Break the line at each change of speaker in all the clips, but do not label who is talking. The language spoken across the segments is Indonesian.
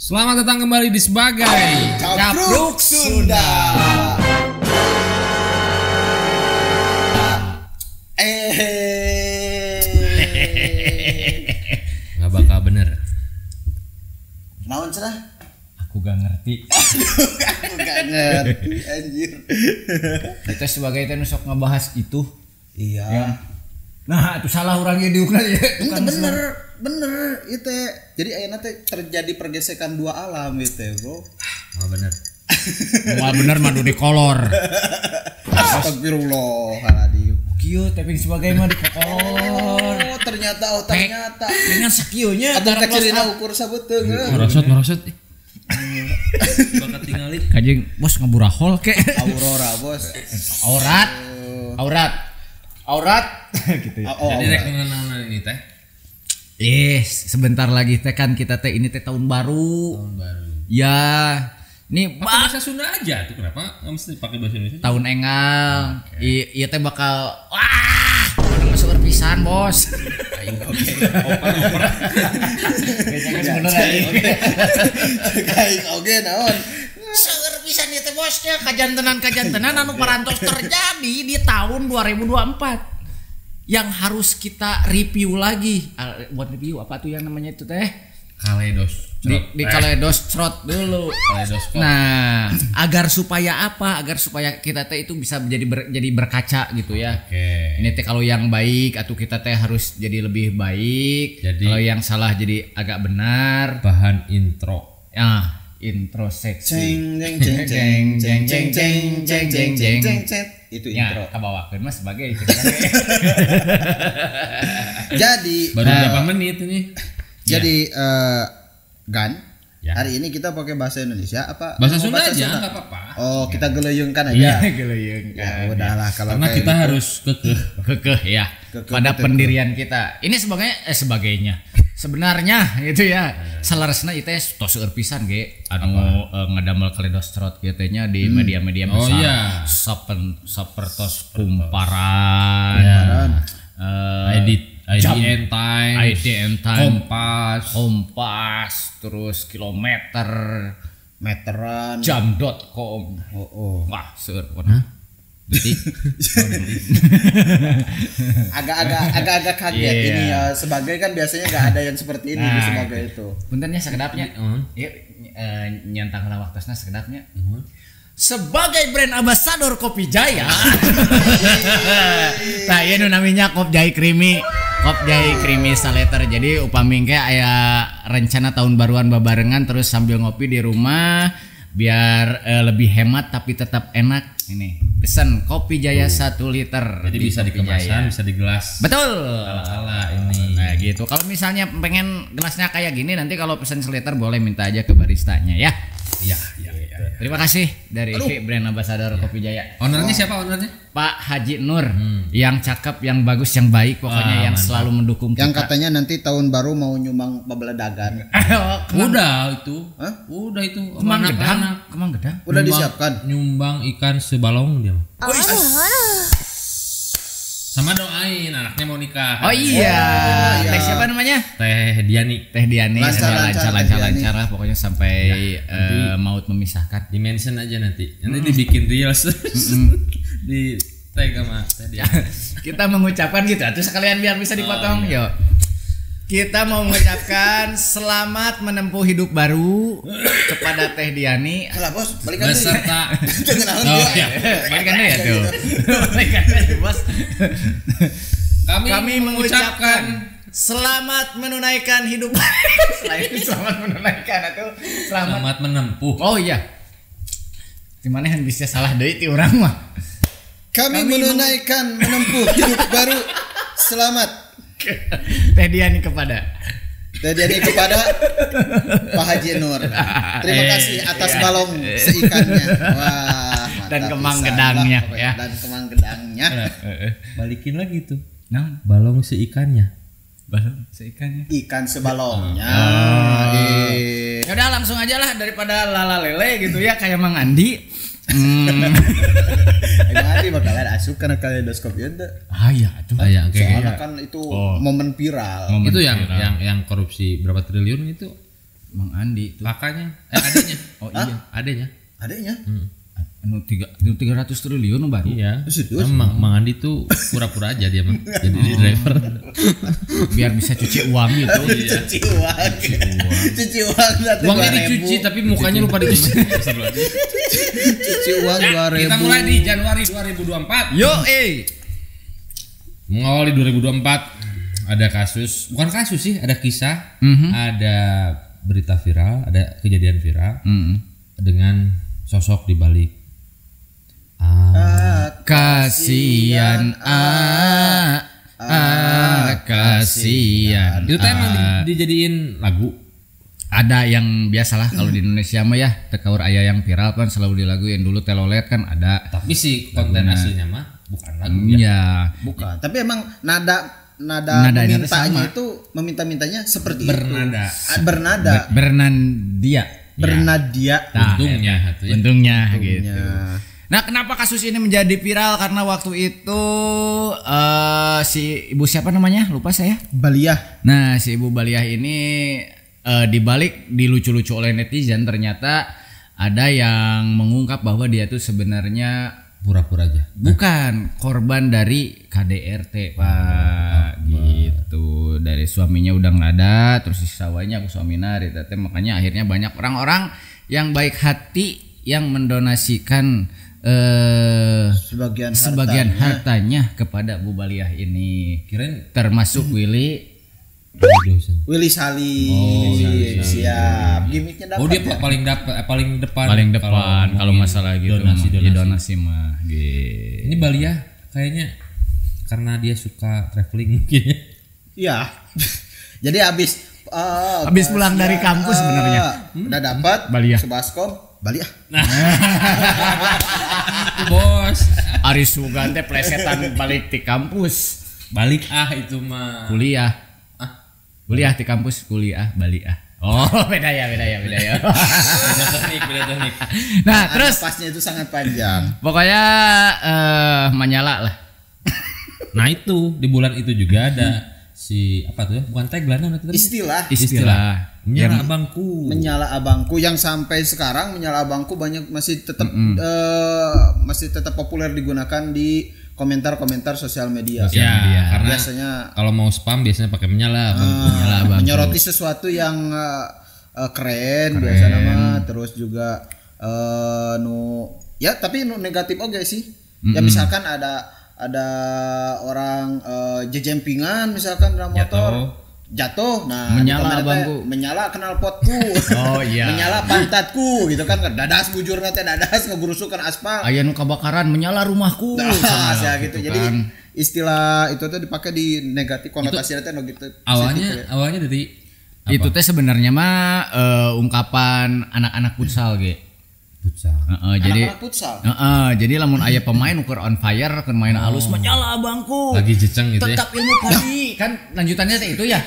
Selamat datang kembali di sebagai
Capruk Sunda.
Nggak bakal bener.
Naon cenah?
Aku gak ngerti.
Aku gak ngerti anjir.
Kita sebagai teh sok ngebahas itu.
Iya.
Ya. Nah, itu salah orangnya diukna ya.
Itu bener itu. Jadi ayeuna teh terjadi pergesekan dua alam gitu, Bro.
Nggak bener.
Wah bener madu di kolor.
Astagfirullahaladzim.
Kieu teh sebagai mah di kolor.
Oh, ternyata
Dengan sakionya
atuh teh cirina ukur sabeuteung.
Merosot. Bakat tingali.
Kajeng bos ngaburahol ke.
Aurora, Bos.
Aurat gitu ya.
Jadi rek ngeunaan ini teh.
Sebentar lagi teh kan kita teh ini teh tahun baru.
Tahun baru.
Ya, ini
Bahasa Sunda aja tuh, kenapa nggak mesti pakai bahasa Indonesia?
tahun engal. Iya teh bakal udah masuk pisan, Bos.
Oke.
Oke, naon?
Seueur pisan ieu teh bosnya kajantenan anu parantos terjadi di tahun 2024 yang harus kita review lagi. Buat review apa tuh yang namanya itu teh?
Kaleidos.
Di Kaleidos Crot dulu.
Kaleidoskop.
Nah, agar supaya kita teh itu bisa jadi berkaca gitu ya.
Oke.
Ini teh kalau yang baik atau kita teh harus jadi lebih baik.
Jadi
kalau yang salah jadi agak benar.
Bahan intro.
Intro seksi.
Jeng. Itu intro.
Kabawakeun mah sebagai
Jadi
Baru berapa menit ini?
Jadi Gan,
Ya.
hari ini kita pakai bahasa Indonesia apa?
Bahasa
mau
Sunda aja, nggak apa-apa.
Oh, kita geleyungkan aja.
Geleung
Ya udahlah kalau
Karena
kayak
kita
gitu.
harus
kekeh ya pada
betul.
pendirian kita. Ini sebagainya. Sebenarnya gitu ya. Salaresna itu tos seueur pisan ge anu ngadamel Kaleidos Trot kieu teh nya di media-media
Oh,
besar.
iya.
Sapertos kumparan.
IDN Time,
Kompas, terus kilometer,
meteran.
jam.com.
Oh.
Wah, seueur warna. Detik.
Agak kaget
Iya.
ini ya, sebagai kan biasanya nggak ada yang seperti ini di sebagai itu.
Puntennya sekedapnya. Yuk nyantang waktosna sekedapnya. Sebagai brand ambassador Kopi Jaya. Nah, ieu nu namanya Kopjai Creamy. Kopjai Creamy Saleter. Jadi upami engke aya rencana tahun baruan babarengan terus sambil ngopi di rumah biar lebih hemat tapi tetap enak. Ini pesan Kopi Jaya 1 liter.
Jadi bisa di
Kopi
kemasan,
Jaya.
bisa di gelas.
Betul.
Ala ini.
Nah gitu. Kalau misalnya pengen gelasnya kayak gini, nanti kalau pesan seliter boleh minta aja ke baristanya ya.
Iya.
Terima kasih dari brand ambassador Kopi Jaya.
Ownernya siapa ownernya?
Pak Haji Nur, yang cakep, yang bagus, yang baik, pokoknya yang
mantap.
selalu mendukung
Yang
kita.
katanya nanti tahun baru mau nyumbang pabeledagan.
Udah itu.
Hah?
Udah itu.
Kemang gedang,
Anak-anak.
kemang gedang.
Udah disiapkan.
Nyumbang ikan sebalong dia. Sama doain anaknya mau nikah.
Oh iya,
iya.
teh siapa namanya?
Teh Diani.
Teh Diani,
Lancar,
lancar lah, pokoknya sampai maut memisahkan.
Di mention aja nanti. Nanti dibikin reels. Di tag sama Teh Diani.
Kita mengucapkan gitu, atau sekalian biar bisa dipotong. Yuk. Kita mau mengucapkan selamat menempuh hidup baru kepada Teh Diani.
Alah bos, balikan dulu.
Beserta.
Jangan naon
Oh,
dia.
iya.
Balikan deh ya tuh. Balikan deh bos. Kami mengucapkan selamat menunaikan hidup. Selamat menunaikan atau
Selamat menempuh.
Oh iya. Gimana yang bisa salah deui ti urang mah?
Kami menunaikan menempuh hidup baru. Selamat.
Teh Diani kepada
Pak Haji Nur. Terima kasih atas balong seikannya. Wah, mantap
Dan kemang
pisan
gedangnya,
lah, pokoknya.
ya.
Dan kemang gedangnya.
Balikin lagi tuh.
Naon?
Balong seikannya.
Balong seikannya.
Ikan sebalongnya.
Ya udah langsung aja lah daripada lala lele gitu ya kayak Mang Andi.
Nanti bakalan asup karena kaleidoskop ya.
Iya tuh.
Kayak
Soalnya kan itu momen viral.
Momen
itu
viral.
yang korupsi berapa triliun itu
Mang Andi tuh.
Kakaknya, adanya.
Oh iya,
Adanya.
Adanya.
anu 300 triliun baru.
Iya.
Serius?
Mang Andi tuh pura-pura aja dia mah. Jadi driver.
Biar bisa cuci uang gitu.
Cuci uang. Cuci uang.
Uangnya dicuci tapi mukanya lupa dicuci.
Cuci uang 2.000.
Kita mulai di Januari 2024.
Yo,
Mengawali 2024 ada kasus, bukan kasus sih, ada kisah, ada berita viral, ada kejadian viral dengan sosok di balik
kasihan kasihan.
Itu tuh emang dijadiin lagu.
Ada yang biasalah kalau di Indonesia mah ya tekaur aya yang viral kan selalu dilaguin. Dulu telolet kan ada.
Tapi si konten aslinya mah bukan lagu
ya.
Bukan, tapi emang nada
Nadanya
memintanya
sama.
itu meminta-mintanya seperti
Bernada.
itu. Bernada.
Bernandia.
Bernadia.
Nah,
Untungnya itu ya.
Untungnya gitu. Nah, kenapa kasus ini menjadi viral? Karena waktu itu si ibu siapa namanya? Lupa saya.
Baliah.
Nah, si ibu Baliah ini dibalik dilucu-lucu oleh netizen, ternyata ada yang mengungkap bahwa dia tuh sebenarnya
Pura-pura aja.
bukan korban dari KDRT, Pak. Gitu. Dari suaminya udah nggak ada, terus disawanya aku suamina teh, makanya akhirnya banyak orang-orang yang baik hati yang mendonasikan sebagian hartanya kepada Bu Baliah ini.
Kirain
Termasuk Willy
Willy Salim.
Oh, Willy
Siap. Gimiknya dapat.
Oh dia
ya?
paling depan
kalau masalah gitu
donasi.
donasi mah gitu.
Ini Baliah kayaknya karena dia suka traveling mungkin ya.
Iya. Jadi habis
pulang dari kampus sebenarnya.
Udah dapat
Baliah.
Sebaskom Baliah.
Bos
Ari Sugan teh plesetan balik di kampus
balik itu mah
kuliah di kampus kuliah balik oh beda ya
beda teknik.
Nah terus
Pasnya itu sangat panjang.
pokoknya menyala lah.
Nah itu di bulan itu juga ada si apa tuh ya, bukan tagline namanya tadi.
Istilah
Menyala abangku.
Menyala abangku yang sampai sekarang menyala abangku banyak masih tetap populer digunakan di komentar-komentar sosial media.
Karena
biasanya
kalau mau spam biasanya pakai menyala
menyoroti sesuatu yang keren biasa nama, terus juga tapi negatif oke sih. Ya misalkan ada orang jejempingan misalkan dalam motor jatuh, nah
menyala abangku,
menyala knalpotku, menyala pantatku gitu kan, dadas bujurna teh dadas ngegurusukan aspal,
aya nu kabakaran menyala rumahku,
ya gitu. Jadi istilah itu tuh dipakai di negatif, konotasinya teh gitu.
Awalnya dari apa?
Itu teh sebenarnya mah ungkapan anak-anak futsal
futsal.
Jadi
futsal.
Jadi lamun aya pemain ukur on fire kan main alus menyala abangku.
Lagi jeceng gitu
tetap ilmu padi kan lanjutannya teh itu ya.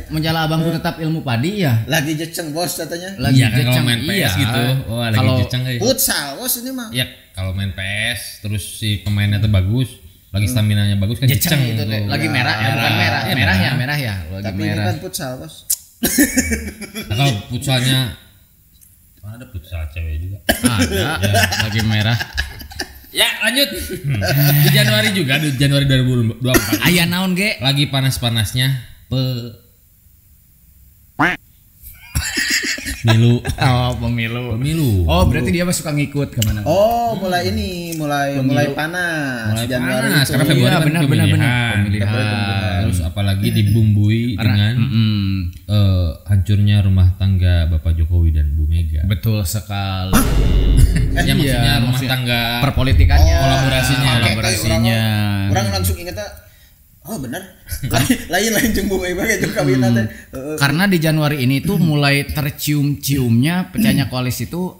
Menyala abangku tetap ilmu padi ya.
Lagi jeceng bos katanya.
Lagi kan kalau main PS gitu. Oh, lagi jeceng
futsal bos ini mah.
Ya kalau main PS terus si pemainnya tuh bagus, lagi stamina-nya bagus kan jeceng
gitu teh. Lagi merah ya, bukan merah. Merah ya. Lagi
tapi
merah.
ini kan futsal bos.
Kalau futsalnya ada futsal cewek juga.
Ada lagi merah.
Ya lanjut. Di Januari juga, di Januari 2024.
Aya naon ge?
Lagi panas-panasnya pemilu.
Oh, berarti dia mah suka ngikut kemana?
Oh, mulai panas.
Mulai
Januari
panas
itu.
karena Februari kan
benar.
pemilihan. Terus apalagi dibumbui dengan hancurnya rumah tangga Bapak Jokowi dan Bu Mega.
Betul sekali.
Ya maksudnya rumah tangga
perpolitikannya,
kolaborasinya.
Orang langsung ingetnya benar. Lain jeung Bu Mega itu kawinna teh.
Karena di Januari ini tuh mulai tercium-ciumnya pecahnya koalisi itu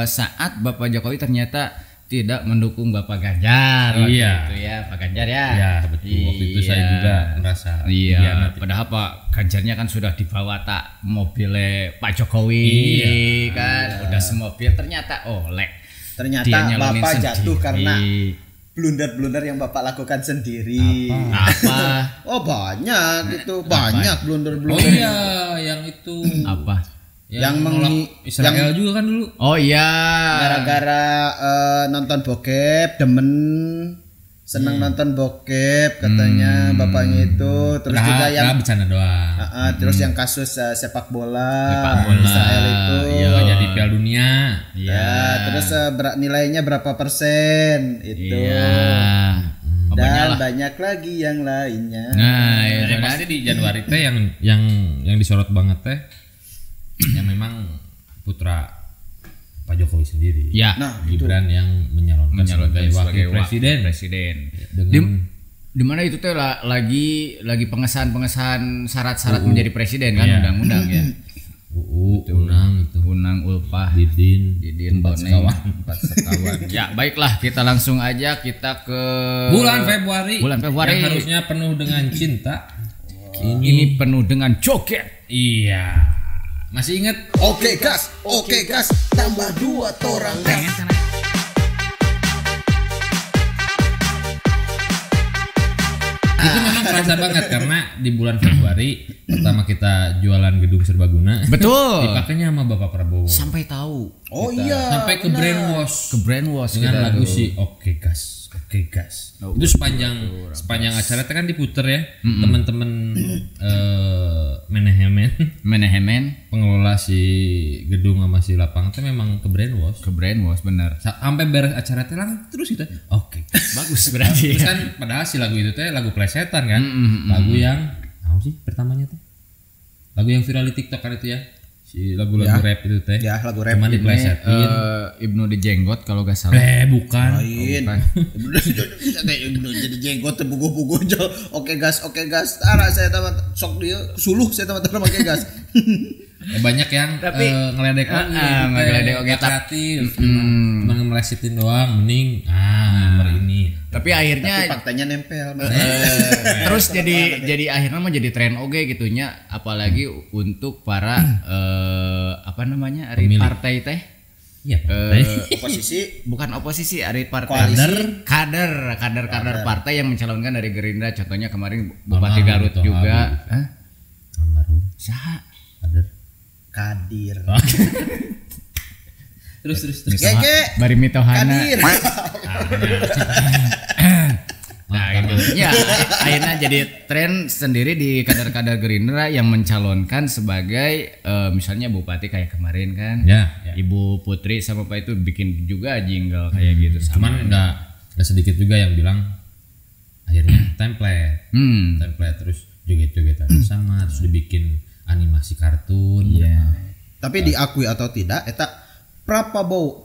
saat Bapak Jokowi ternyata tidak mendukung Bapak Ganjar.
Iya.
Gitu ya, Pak Ganjar ya.
Iya, betul. Waktu itu saya juga merasa.
Iya. Padahal Pak Ganjarnya kan sudah dibawa tak mobilnya Pak Jokowi kan, udah semobil ternyata oleh.
Ternyata Bapak jatuh karena blunder-blunder yang Bapak lakukan sendiri.
Apa?
Oh banyak itu, banyak blunder-blunder.
Oh iya, yang itu
Apa?
Yang
nolak Israel juga kan dulu.
Oh iya.
Gara-gara nonton bokep, demen seneng nonton bokep katanya bapaknya itu. Terus juga yang
bercanda doang.
terus yang kasus sepak bola
Israel
itu.
Iya, jadi Piala Dunia.
Ya, terus nilainya berapa persen itu.
Iya.
Dan banyak lagi yang lainnya.
Nah,
Yang pasti di Januari teh yang disorot banget teh yang memang putra Pak Jokowi sendiri.
Ya.
Nah,
Gibran yang menyalonkan sebagai wakil presiden.
Di mana itu teh lagi pengesahan syarat-syarat menjadi presiden kan, undang-undang ya. Unang Ulpah Didin
empat sekawan.
Ya, baiklah, kita langsung aja kita ke
bulan Februari yang harusnya penuh dengan cinta.
Ini penuh dengan joget.
Iya. Masih ingat?
Oke gas, tambah 2 torang gas.
Itu memang kerasa banget karena di bulan Februari pertama kita jualan gedung serbaguna.
Betul.
Dipakainya sama Bapak Prabowo.
Sampai tahu.
Oh iya.
Sampai ke brainwash dengan lagu si Oke Gas. Itu sepanjang acara itu kan diputer ya. Teman-teman manajemen pengelola si gedung sama si lapangan itu memang ke brainwash
benar.
Sampai beres acara itu terus gitu. Oke.
Bagus berarti.
Terus kan padahal si lagu itu teh lagu plesetan kan. Lagu yang apa sih pertamanya teh? Lagu yang viral di TikTok kan itu ya. Si lagu-lagu rap itu teh.
Ya, lagu rap.
Cuma diplesetin.
Ibnu Dijenggot kalau gak salah.
Bukan.
Ibnu jadi jenggot bugu-bugu aja. Oke gas. Tara saya tamat sok dia suluh saya tamat pakai gas.
Banyak yang ngeledek oke tapi cuma ngemelesetin doang mending nomor ini.
Tapi akhirnya
faktanya nempel.
Terus jadi akhirnya mah jadi tren oge gitunya, apalagi untuk para partai teh.
Iya,
oposisi
bukan oposisi, ada partai kader partai yang mencalonkan dari Gerindra, contohnya kemarin Bupati Garut juga.
Kadir.
Terus.
Bari Mitohana. Nah, gitu. Ya, akhirnya jadi tren sendiri di kader-kader Gerindra yang mencalonkan sebagai misalnya bupati kayak kemarin kan.
Ya.
Ibu Putri sama Pak itu bikin juga jingle kayak gitu.
Cuman enggak sedikit juga yang bilang akhirnya template terus joget-jogetan sama terus dibikin animasi kartun.
Iya.
Tapi diakui atau tidak eta Pak Prabowo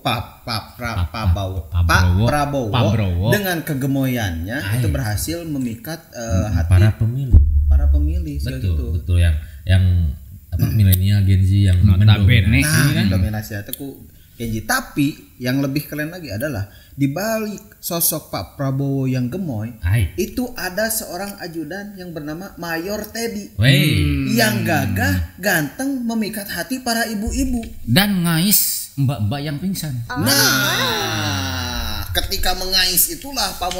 dengan kegemoyannya itu berhasil memikat hati para pemilih.
Betul yang milenial Gen Z yang
dominasi ku Gen Z. Tapi yang lebih keren lagi adalah di balik sosok Pak Prabowo yang gemoy itu ada seorang ajudan yang bernama Mayor Teddy yang gagah, ganteng, memikat hati para ibu-ibu
dan ngais mbak-mbak yang pingsan.
Nah, ketika mengais itulah Pak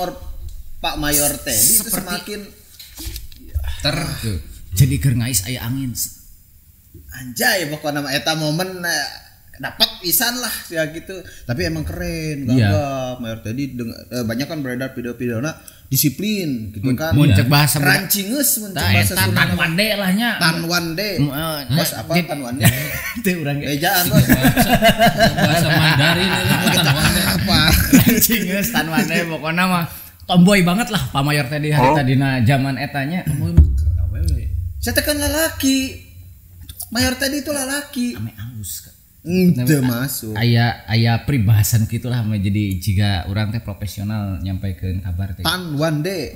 Mayor Teddy itu semakin
jadi keur ngais aya angin.
Anjay, pokoknya nama eta momen dapat pisan lah ya gitu. Tapi emang keren, gagah. Mayor Teddy banyak kan beredar video-videona disiplin gitu kan.
Muncul bahasa
rancingeus muncul bahasa Sunda.
Tanwande lah nya.
Tanwande. Bos apa Tanwande?
Teu urang
ejaan bos.
Bahasa Mandarin Tanwande
apa?
Rancingeus Tanwande pokona mah tomboy banget lah Pak Mayor Teddy harita dina zaman etanya.
Tomboy mah awewe.
Saya tekan lalaki. Mayor Teddy itu lalaki.
Ame alus kan.
Udah masuk.
Aya peribahasan gitulah jadi jika orang teh profesional nyampaikeun kabar teh.
Tanwande.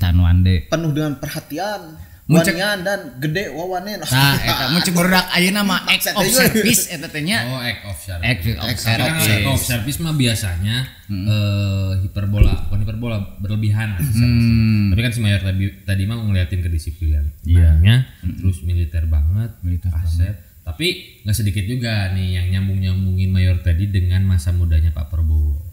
Penuh
dengan perhatian. Wanian dan gede wawanen.
Nah, eta mun cek barudak ayeuna mah act of service eta teh nya.
Oh, act of service.
Act
of service mah biasanya bukan hiperbola berlebihan. Tapi kan si Mayor tadi mah ngeliatin kedisiplinannya, terus militer banget, aset. Tapi nggak sedikit juga nih yang nyambungin Mayor tadi dengan masa mudanya Pak Prabowo.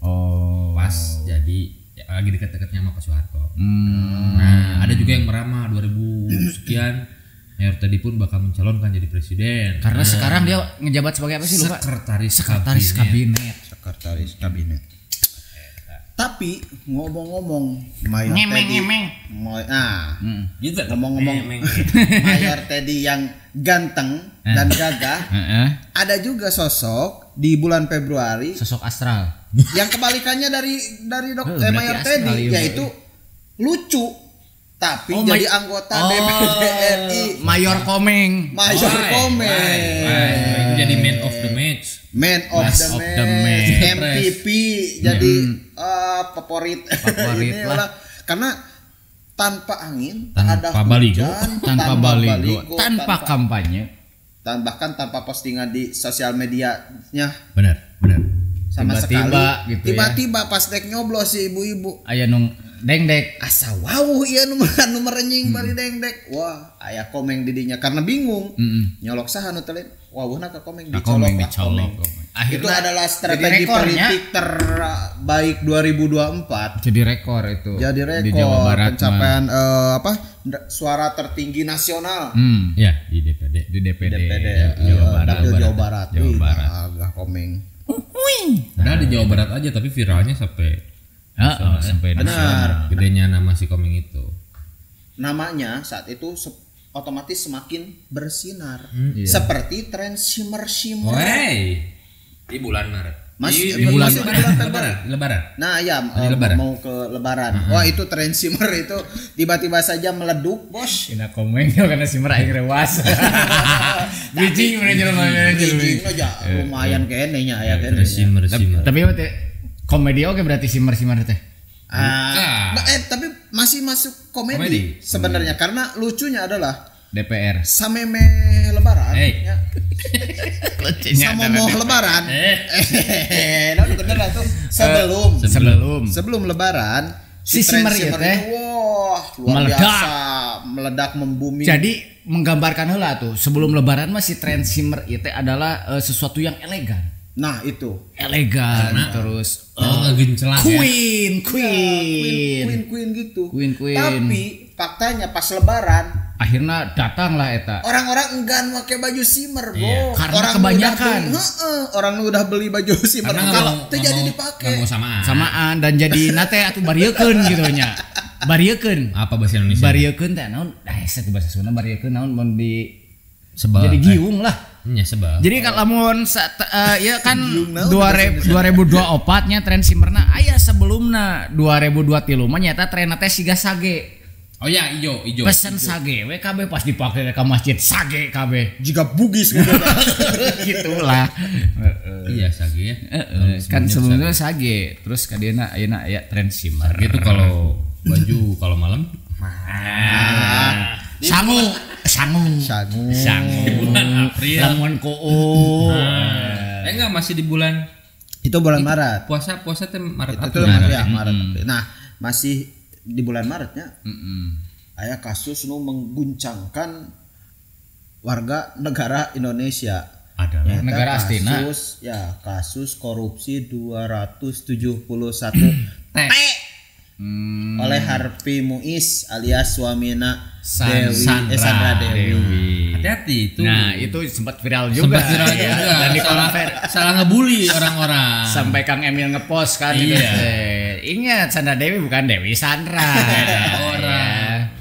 Pas jadi ya, lagi dekat-dekatnya sama Pak Soeharto. Nah, ada juga yang meramah 2000 sekian Mayor Teddy pun bakal mencalonkan jadi presiden.
Karena sekarang dia ngejabat sebagai apa sih lupa?
Sekretaris kabinet.
Tapi ngomong-ngomong Mayor Teddy,
gitu.
ngomong-ngomong Mayor Teddy yang ganteng dan gagah, ada juga sosok di bulan Februari,
sosok astral,
yang kebalikannya dari Mayor Teddy, yaitu lucu. Tapi jadi anggota DPD RI.
Mayor Komeng.
Itu jadi man of the match.
MVP jadi favorit
lah.
Karena tanpa angin, tanpa
baligo,
tanpa kampanye,
bahkan tanpa postingan di sosial medianya.
Benar.
Sama
tiba-tiba
sekali. Gitu tiba-tiba pas dek nyoblos si ibu-ibu.
Aya nung dengdek.
Asa wawuh ieu nomor renying bari dengdek. Wah, aya Komeng didinya karena bingung. Nyolok saha nu teh lain. Wawuhna ka Komeng dicolok. Itu adalah strategi politik terbaik 2024.
Jadi rekor itu.
Jadi rekor
di Jawa Barat
pencapaian suara tertinggi nasional.
Ya, di DPD.
Jawa Barat. Agak Komeng.
Padahal di Jawa Barat aja tapi viralnya sampai
benar.
Gedenya nama si Komeng itu.
Namanya saat itu otomatis semakin bersinar. Seperti tren shimmer.
Di bulan Maret.
Di
bulan
Lebaran. Nah, ya mau ke Lebaran. Wah, itu tren shimmer itu tiba-tiba saja meleduk, Bos.
Ina Komeng karena shimmer aing rewas. Bridging
aja lumayan kene nya aya kene.
Shimmer.
Tapi komedi oke berarti shimmer teh.
Tapi masih masuk komedi. Sebenarnya karena lucunya adalah
DPR
sameme Lebaran ya. Sama Lebaran. Bener lah tuh. Sebelum Lebaran
si shimmer teh
luar biasa meledak membumi.
Jadi menggambarkan heula tuh sebelum Lebaran masih tren shimmer itu adalah sesuatu yang elegan.
Nah itu
elegan terus
ngegencelan
Queen gitu. Tapi faktanya pas Lebaran
akhirnya datanglah eta
orang-orang enggan pakai baju shimmer, Bro.
Karena orang kebanyakan
orang udah beli baju shimmer kalau teu jadi dipake
samaan dan jadi nate atuh bariekeun gitu nya. Bariekeun
apa bahasa Indonesia?
Bariekeun teh naon? Saya bahasa Sunda bariekeun naon mun di
sebal.
Jadi giung lah.
Nya sebal.
Jadi kalau lamun ya kan 2024 nya tren shimmerna aya sebelumna 2023 mah nyata trenna teh siga sage.
Oh ya, ijo.
Pesen sage we KB pas dipake ka masjid sage KB.
Jika bugis gitu.
Gitulah.
Iya sage ya.
Kan sebelumnya sage, terus kadena ayeuna aya tren shimmer.
Gitu kalau baju kalau malam
sangu.
Bulan April.
Lamun kuu.
Enggak masih di bulan.
Itu bulan Maret.
Puasa teh Maret
April. Maret. Nah, masih di bulan Maretnya. Aya kasus nu mengguncangkan warga negara Indonesia.
Adalah
negara astina.
Kasus korupsi 271 T. Oleh Harvey Muiz alias suamina Sandra Dewi.
Hati-hati itu.
Nah, itu sempat viral juga. Dan
salah ngebully orang-orang.
Sampai Kang Emil ngepost kan gitu. Ingat Sandra Dewi bukan Dewi Sandra.
Orang.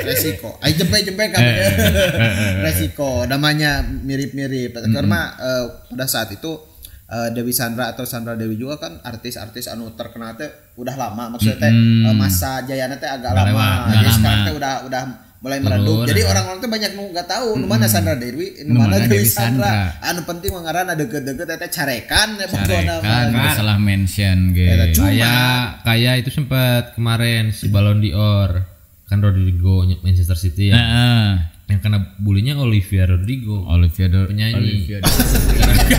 Resiko. Jempe kan. Resiko namanya mirip-mirip. Karena pada saat itu Dewi Sandra atau Sandra Dewi juga kan artis-artis anu terkenal teh udah lama maksudnya teh masa jayana teh agak lama. Jadi sekarang teh udah mulai meredup. Jadi orang-orang tuh banyak nu enggak tahu nu mana Sandra Dewi, nu mana Dewi Sandra. Anu penting mah ngaranna deket-deket eta carekan
pokona. Salah mention ge.
Kayak itu sempat kemarin si Ballon d'Or kan Rodrigo Manchester City ya. Yang kena bulinya Olivia Rodrigo. Penyanyi.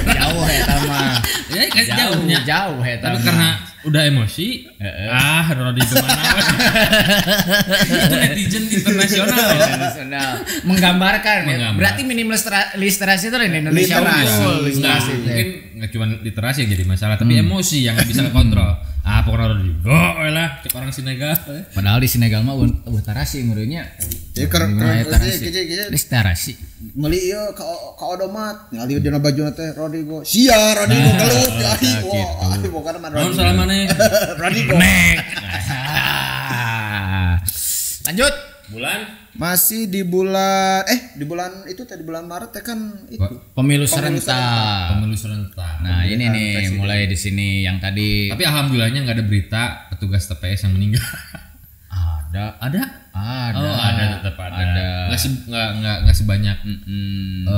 Jauh eta mah.
Ya kan jauh
eta.
Tapi karena udah emosi, Rodrigo mana? Itu netizen internasional.
Menggambarkan. Berarti minim literasi itu di Indonesia.
Mungkin nggak cuma literasi yang jadi masalah, tapi emosi yang nggak bisa kontrol. Pokoknya Rodrigo lah, cek orang Senegal.
Padahal di Senegal mah tarasi menurutnya.
Ya keren
tarasi.
Meuli ieu ka odomat, ngali dina baju teh Rodrigo. Sia Rodrigo kelut ari. Wah, bukan mah Rodrigo.
Salah maneh.
Rodrigo.
Lanjut.
Bulan
masih di bulan itu tadi bulan Maret ya kan itu
pemilu serentak. Nah, ini nih presiden. Mulai di sini yang tadi.
Tapi alhamdulillahnya nggak ada berita petugas TPS yang meninggal. Ada. Oh, tetap ada. Nggak sebanyak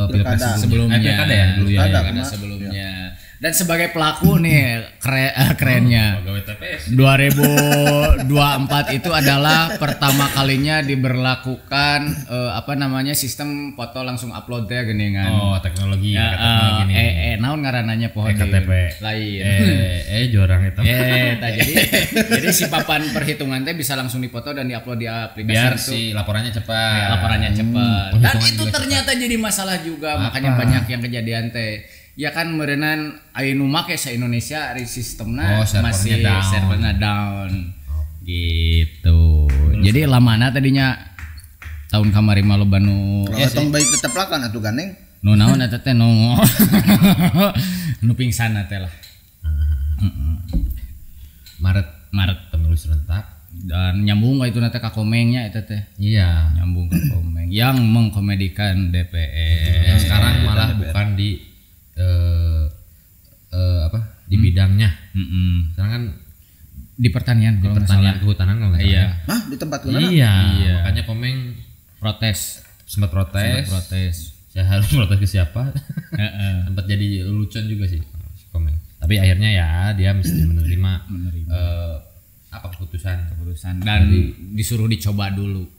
pilkada
sebelumnya.
Pilkada ya dulu ya.
Pilkada sebelumnya. Dan sebagai pelaku nih kerennya 2024 itu adalah pertama kalinya diberlakukan sistem foto langsung upload ya gini kan.
Oh, teknologi gini.
Naon ngarananya pohon
KTP
lain.
Jorang itu.
Jadi si papan perhitungan teh bisa langsung dipoto dan diupload di aplikasi
biar
itu.
Si laporannya cepat.
Dan itu ternyata jadi masalah juga. Makanya banyak yang kejadian teh. Ya kan merenan anu make sa Indonesia ari sistemna masih servernya down. Gitu. Jadi lamana tadinya tahun kamari mah loba nu
tong baik tetep lakan atuh ganeng.
Nu naon eta teh nu pingsan teh lah. Maret
pemilu serentak
dan nyambung itu nanti ka komengnya itu teh.
Iya,
nyambung ke komeng yang mengkomedikan DPR.
Yang sekarang malah bukan di di bidangnya. Sekarang kan
di pertanian
kehutanan kalau nggak
salah.
Hah, di tempat mana?
Iya. Makanya Komeng sempat protes. Saya harus protes ke siapa? Sempat jadi lelucon juga sih si Komeng. Tapi akhirnya ya dia mesti menerima keputusan
dan disuruh dicoba dulu.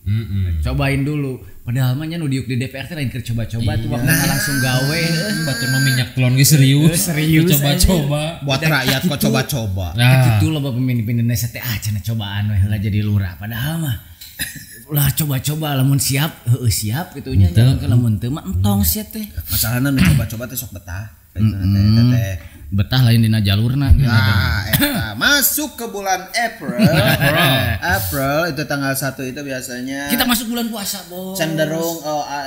Cobain dulu. Padahal mah nya nu diuk di DPR teh lain keur coba-coba tuh waktu langsung gawe.
Batur mah minyak telon ge serius. Coba-coba.
Buat rakyat kok coba-coba.
Kitu loba pemimpin Indonesia teh cenah cobaan we heula jadi lurah. Padahal mah ulah coba-coba lamun siap, siap gitu nya. Lamun teu mah entong sia teh.
Masalahna nu coba-coba teh sok betah.
Betah lain dina jalurna.
Masuk ke bulan April itu tanggal 1 itu biasanya
kita masuk bulan puasa, Bos.
Cenderung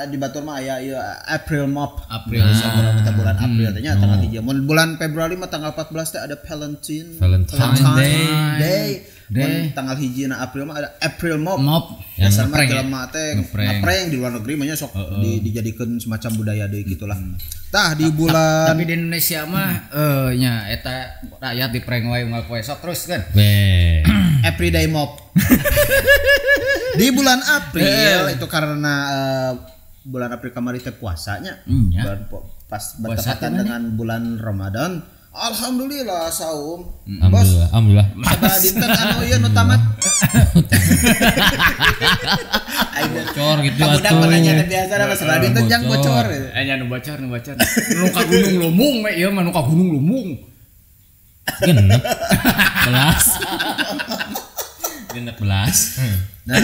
di Batur mah aya April Mop. Kita bulan April teh nya tanggal 3. Mun bulan Februari mah tanggal 14 teh ada Valentine Day. Mun tanggal 1 April mah ada April Mop.
Yang
sama jelema teh ngeprank di luar negeri mah sok dijadikeun semacam budaya deui gitulah. Tah di bulan
tapi di Indonesia mah nya eta rakyat di prank wae ngaku esok terus kan.
Everyday Mop. Di bulan April itu karena bulan April kemarin teh puasanya. Pas bertepatan dengan bulan Ramadan. Alhamdulillah saum.
Alhamdulillah.
Sabaraha dinten anu ieu nu tamat.
Bocor gitu
atuh. Budak penanya biasa mah sabaraha dinten jang bocor.
Nya nu bocor. Nu ka Gunung Lumung we ieu mah nu ka Gunung Lumung.
Genep belas.
Nah,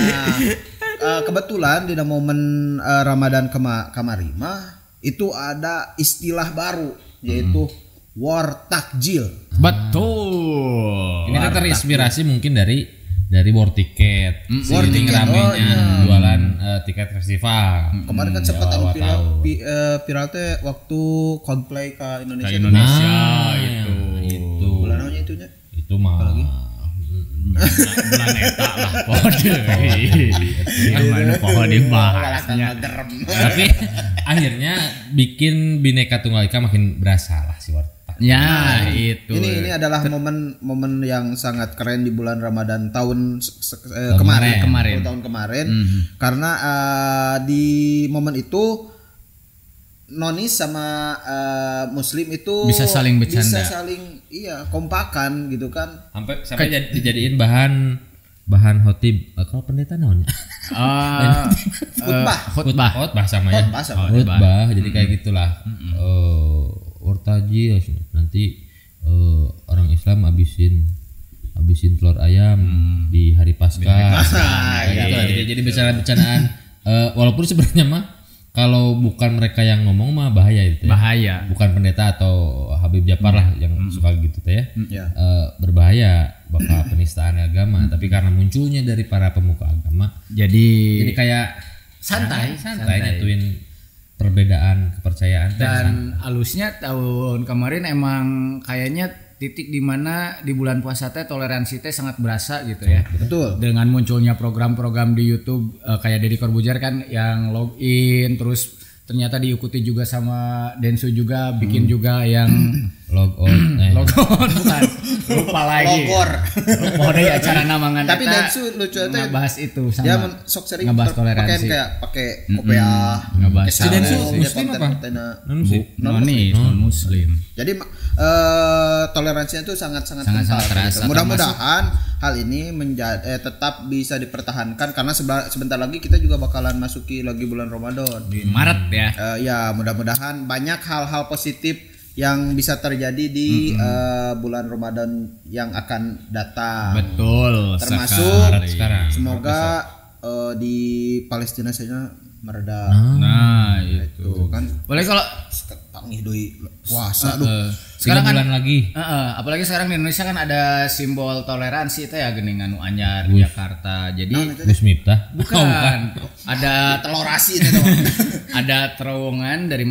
kebetulan di momen Ramadan kemarin mah itu ada istilah baru yaitu war takjil.
Betul.
Ini terinspirasi mungkin dari war tiket. Saking ramenya jualan tiket festival.
Kemarin kan sempat viral teh waktu Coldplay ke Indonesia.
Itu.
Bulan namanya itunya?
Itu mah.
Bulan eta lah pohon dibahasnya.
Tapi akhirnya bikin Bhinneka Tunggal Ika makin berasa lah si war.
Ya, itu.
Ini adalah momen yang sangat keren di bulan Ramadan tahun kemarin. Karena di momen itu nonis sama muslim itu
bisa saling bercanda.
Bisa saling kompakan gitu kan.
Sampai dijadiin bahan khotib kalau pendeta naonnya? Khutbah sama ya. Khutbah jadi kayak gitulah. Ortajil nanti orang Islam habisin telur ayam di hari Paskah. Jadi bercandaan walaupun sebenarnya mah kalau bukan mereka yang ngomong mah bahaya itu.
Bahaya.
Bukan pendeta atau Habib Djafar lah yang suka gitu teh ya. Berbahaya bakal penistaan agama, tapi karena munculnya dari para pemuka agama jadi kayak santai nyatuin perbedaan kepercayaan
dan alusnya tahun kemarin emang kayaknya titik di mana di bulan puasa teh toleransi teh sangat berasa gitu ya.
Betul.
Dengan munculnya program-program di YouTube kayak Deddy Corbuzier kan yang login terus ternyata diikuti juga sama Densu juga bikin juga yang logon bukan lupa lagi lupa deh acara namangan
tapi Densu lucu aja
bahas itu sama
dia sok sering
ngebahas toleransi
pakai kopiah
ngebahas
si Densu muslim apa? non muslim
jadi toleransinya itu sangat
terasa.
Mudah-mudahan hal ini tetap bisa dipertahankan karena sebentar lagi kita juga bakalan masuki lagi bulan Ramadan
di Maret ya.
Ya mudah-mudahan banyak hal-hal positif yang bisa terjadi di bulan Ramadan yang akan datang.
Betul.
Termasuk sekarang. Semoga di Palestina saja mereda.
Nah itu
kan.
Boleh kalau
tangih doi puasa
sekarang bulan lagi.
Apalagi sekarang di Indonesia kan ada simbol toleransi itu ya geningan anyar di Jakarta. Jadi
Gus Miftah.
Bukan. Ada
telorasi itu.
Ada terowongan dari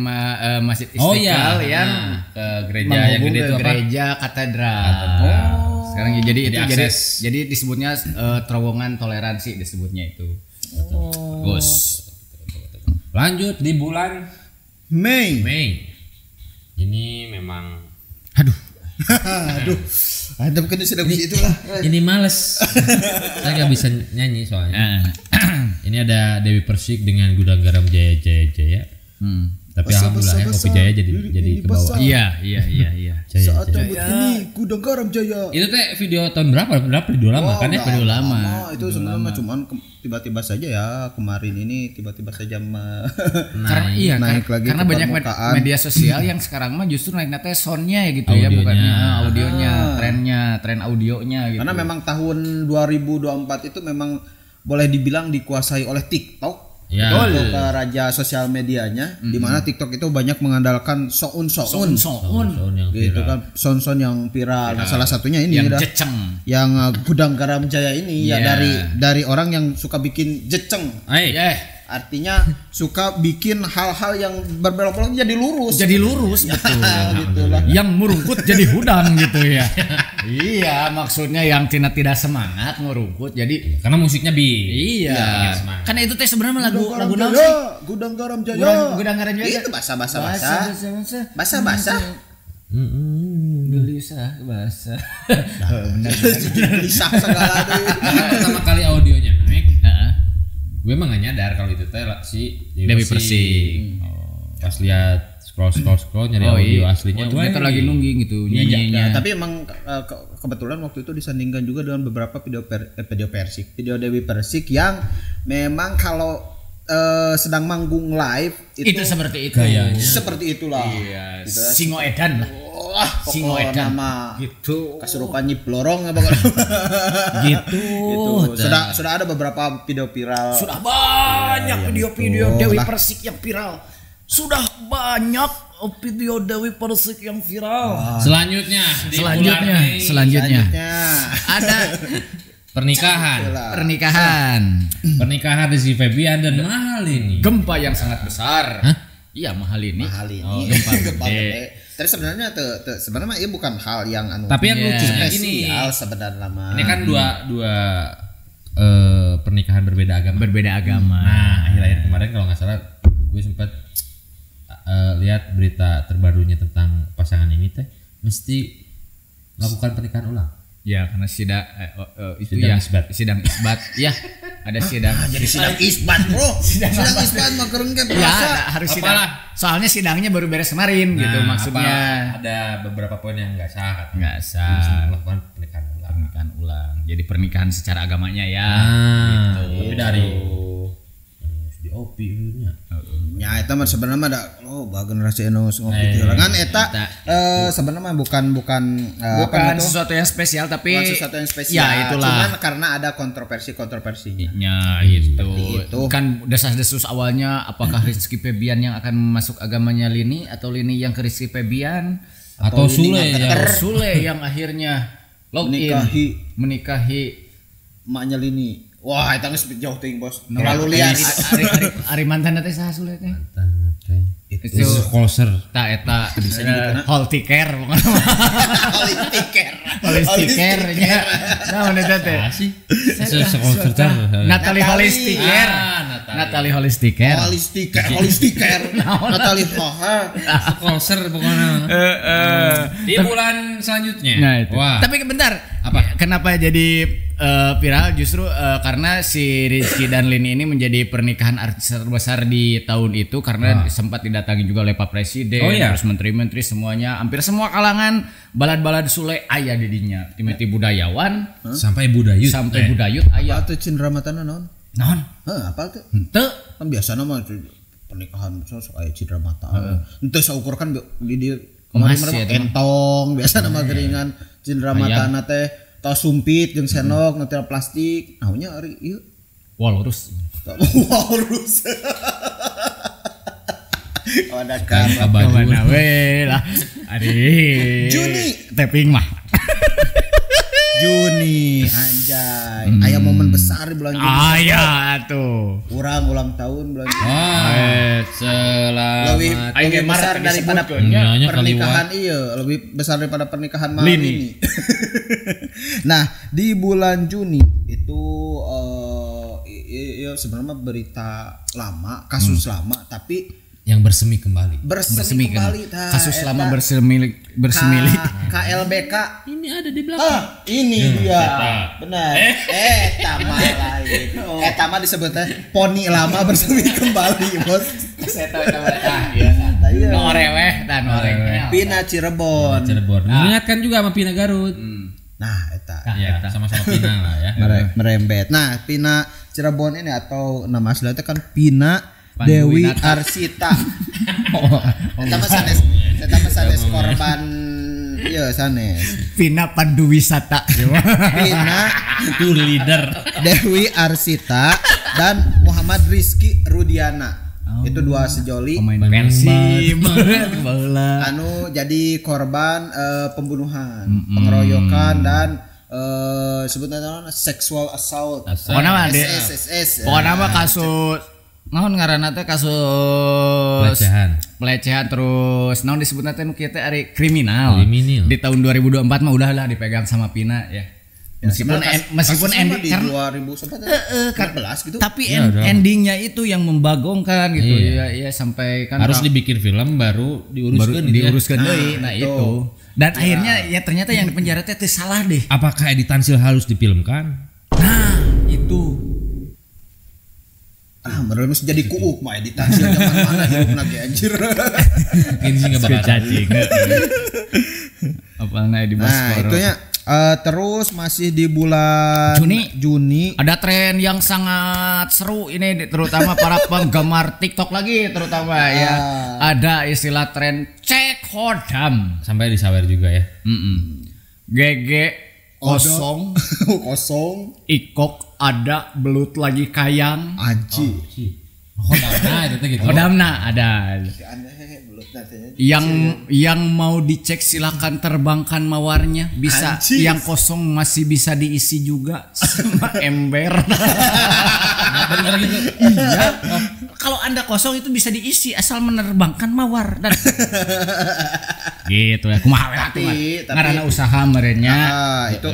Masjid Istiqlal yang
ke gereja yang gede itu apa?
Gereja katedral. Sekarang jadi disebutnya terowongan toleransi disebutnya itu. Gus.
Lanjut di bulan
Mei.
Ini memang
aduh bukan sudah begitu lah.
Ini males. Saya nggak bisa nyanyi soalnya. Ini ada Dewi Persik dengan Gudang Garam Jaya. Tapi alhamdulillah ya Kopi Jaya jadi ke bawah.
Iya.
Saat ini Gudang Garam Jaya.
Itu teh video tahun berapa video lama kan ya?
Video lama.
Itu sebenarnya cuman tiba-tiba saja ya kemarin ini tiba-tiba saja
naik lagi karena banyak media sosial yang sekarang mah justru naik teh soundnya ya gitu ya bukannya audionya tren audionya gitu.
Karena memang tahun 2024 itu memang boleh dibilang dikuasai oleh TikTok.
Ya.
Untuk raja sosial medianya, di mana TikTok itu banyak mengandalkan sound gitu kan, sound yang viral. Nah, salah satunya ini
yang
yang Gudang Garam Jaya ini ya dari orang yang suka bikin jeceng. Artinya suka bikin hal-hal yang berbelok-belok jadi lurus betul. Gitulah. Yang
merungkut jadi hudang gitu ya. Iya, maksudnya yang tidak semangat merungkut jadi
karena musiknya
karena itu teh sebenarnya lagu naon sih?
Gudang Garam Jaya.
Gudang Garam Jaya.
Itu basa-basa.
Gelisah bahasa.
Gelisah segala tuh.
Pertama kali audionya naik. Gue emang gak nyadar kalau itu teh si
Dewi Persik.
Pas lihat scroll nyari audio aslinya.
Kita lagi nungging gitu nyanyinya.
Tapi emang kebetulan waktu itu disandingkan juga dengan beberapa video Dewi Persik yang memang kalau sedang manggung live
itu seperti itu
seperti itulah.
Iya. Singo Edan lah.
Singo Edan gitu. Kesurupan nyiplorong apa
gitu.
Sudah ada beberapa video viral.
Sudah banyak video Dewi Persik yang viral. Sudah banyak video Dewi Persik yang viral.
Selanjutnya
ada Pernikahan Rizky Febian dan Mahalini. Gempa yang sangat besar. Iya, Mahalini.
Gempa gede. Tapi sebenarnya sebenarnya ini bukan hal yang
tapi yang lucunya
gini sebenarnya
ini kan dua pernikahan berbeda agama. Nah, akhir-akhir kemarin kalau nggak salah gue sempat lihat berita terbarunya tentang pasangan ini teh mesti melakukan pernikahan ulang.
Ya, karena sidang isbat. Ya, ada sidang.
Jadi sidang isbat, Bro. Sidang isbat mah keren kan
ya, harus sidang. Soalnya sidangnya baru beres kemarin gitu maksudnya.
Ada beberapa poin yang enggak sah katanya.
Enggak sah.
Melakukan pernikahan
ulang. Jadi pernikahan secara agamanya ya.
Gitu. Tapi dari di OP-nya.
Ya eta mah sebenarnya ada generasi anu ngopi teh kan eta sebenarnya bukan
sesuatu yang spesial tapi ya itulah
cuman karena ada kontroversinya.
Ya itu. Kan desas-desus awalnya apakah Rizky Febian yang akan masuk agamanya Lini atau Lini yang ke Rizky Febian
atau
Sule yang akhirnya menikahi
emaknya Lini. Wah, itu geus jauh teuing bos. Terlalu liar.
Ari mantan teh saha Sule teh?
Itu closer.
Ta eta Holtiker pokona. Holtiker nya. Naon eta teh?
Closer teh.
Natalie Holistiker. Natalie Holistiker.
Natalie
Closer pokoknya. Di bulan selanjutnya.
Nah, itu.
Wah.
Tapi bentar. Apa? Kenapa jadi viral justru karena si Rizky dan Lini ini menjadi pernikahan artis terbesar di tahun itu karena sempat didatangi juga oleh Pak Presiden, terus menteri-menteri semuanya, hampir semua kalangan balad-balad Sule aya di dinya, timeti budayawan
sampai budayut
aya.
Apa tuh cindramatana naon?
Naon?
Apa tuh?
Henteu.
Kan biasa nama pernikahan sok aya cindramata. Henteu saukur kan di dia kemarin entong biasa nama geringan cindramatana teh tos sumpit jeung senok nu plastik. Naonnya ari ieu?
Walrus.
Ada kan
mana we lah. Ari.
Juni
Taping mah.
Juni anjay. Aya momen besar di bulan Juni.
Aya tuh.
Urang ulang tahun bulan Juni.
Selamat.
Lebih besar daripada pernikahan lebih besar daripada pernikahan Lini. Nah, di bulan Juni itu sebenarnya berita lama, kasus lama tapi
yang bersemi kembali.
Bersemi kembali. Kasus lama bersemi KLBK.
Ini ada di belakang.
Ini dia. Benar. Tama lain. Tama disebutnya poni lama bersemi kembali, Bos.
Saya tahu ya. Noreweh dan noreng.
Pina Cirebon.
Mengingatkan juga sama Pina Garut.
Nah, eta.
Ya, sama-sama Pina lah ya.
Merembet. Nah, Pina Cirebon ini atau nama aslinya kan Pina Dewi Arsita. Eta sanes korban sanes.
Pina Pandu Wisata.
Pina
tour leader
Dewi Arsita dan Muhammad Rizky Rudiana. Itu dua sejoli
pemain Persib
anu jadi korban pembunuhan, pengeroyokan dan sebutnya sexual assault.
Pokoknya mah kasus naon ngaranna teh kasus pelecehan terus naon disebutna teh nu kieu teh ari kriminal. Di tahun 2024 mah udahlah dipegang sama Pina ya. Meskipun ending
di 2014 gitu.
Tapi endingnya itu yang membagongkan gitu ya sampai kan
harus dibikin film baru diuruskan deui.
Nah itu. Dan akhirnya ya ternyata yang di penjara teh salah deh.
Apakah editan harus difilmkan?
Nah, itu.
Bener mesti jadi kuuk mah editan zaman mana hirup lagi anjir.
Ini sih enggak bakal cacing.
Apalna di Baskoro.
Itunya terus masih di bulan Juni
ada tren yang sangat seru ini terutama para penggemar TikTok lagi terutama ya. Ada istilah tren cek hodam
sampai disawer juga ya.
GG kosong ikok ada belut lagi kayang
anji.
Hodamna itu gitu.
Hodamna ada. Yang mau dicek silakan terbangkan mawarnya bisa. Anjis. Yang kosong masih bisa diisi juga sama ember.
Benar gitu.
Iya. Kalau Anda kosong itu bisa diisi asal menerbangkan mawar dan gitu ya. Kumaha tapi ngaranna usaha merenya.
Itu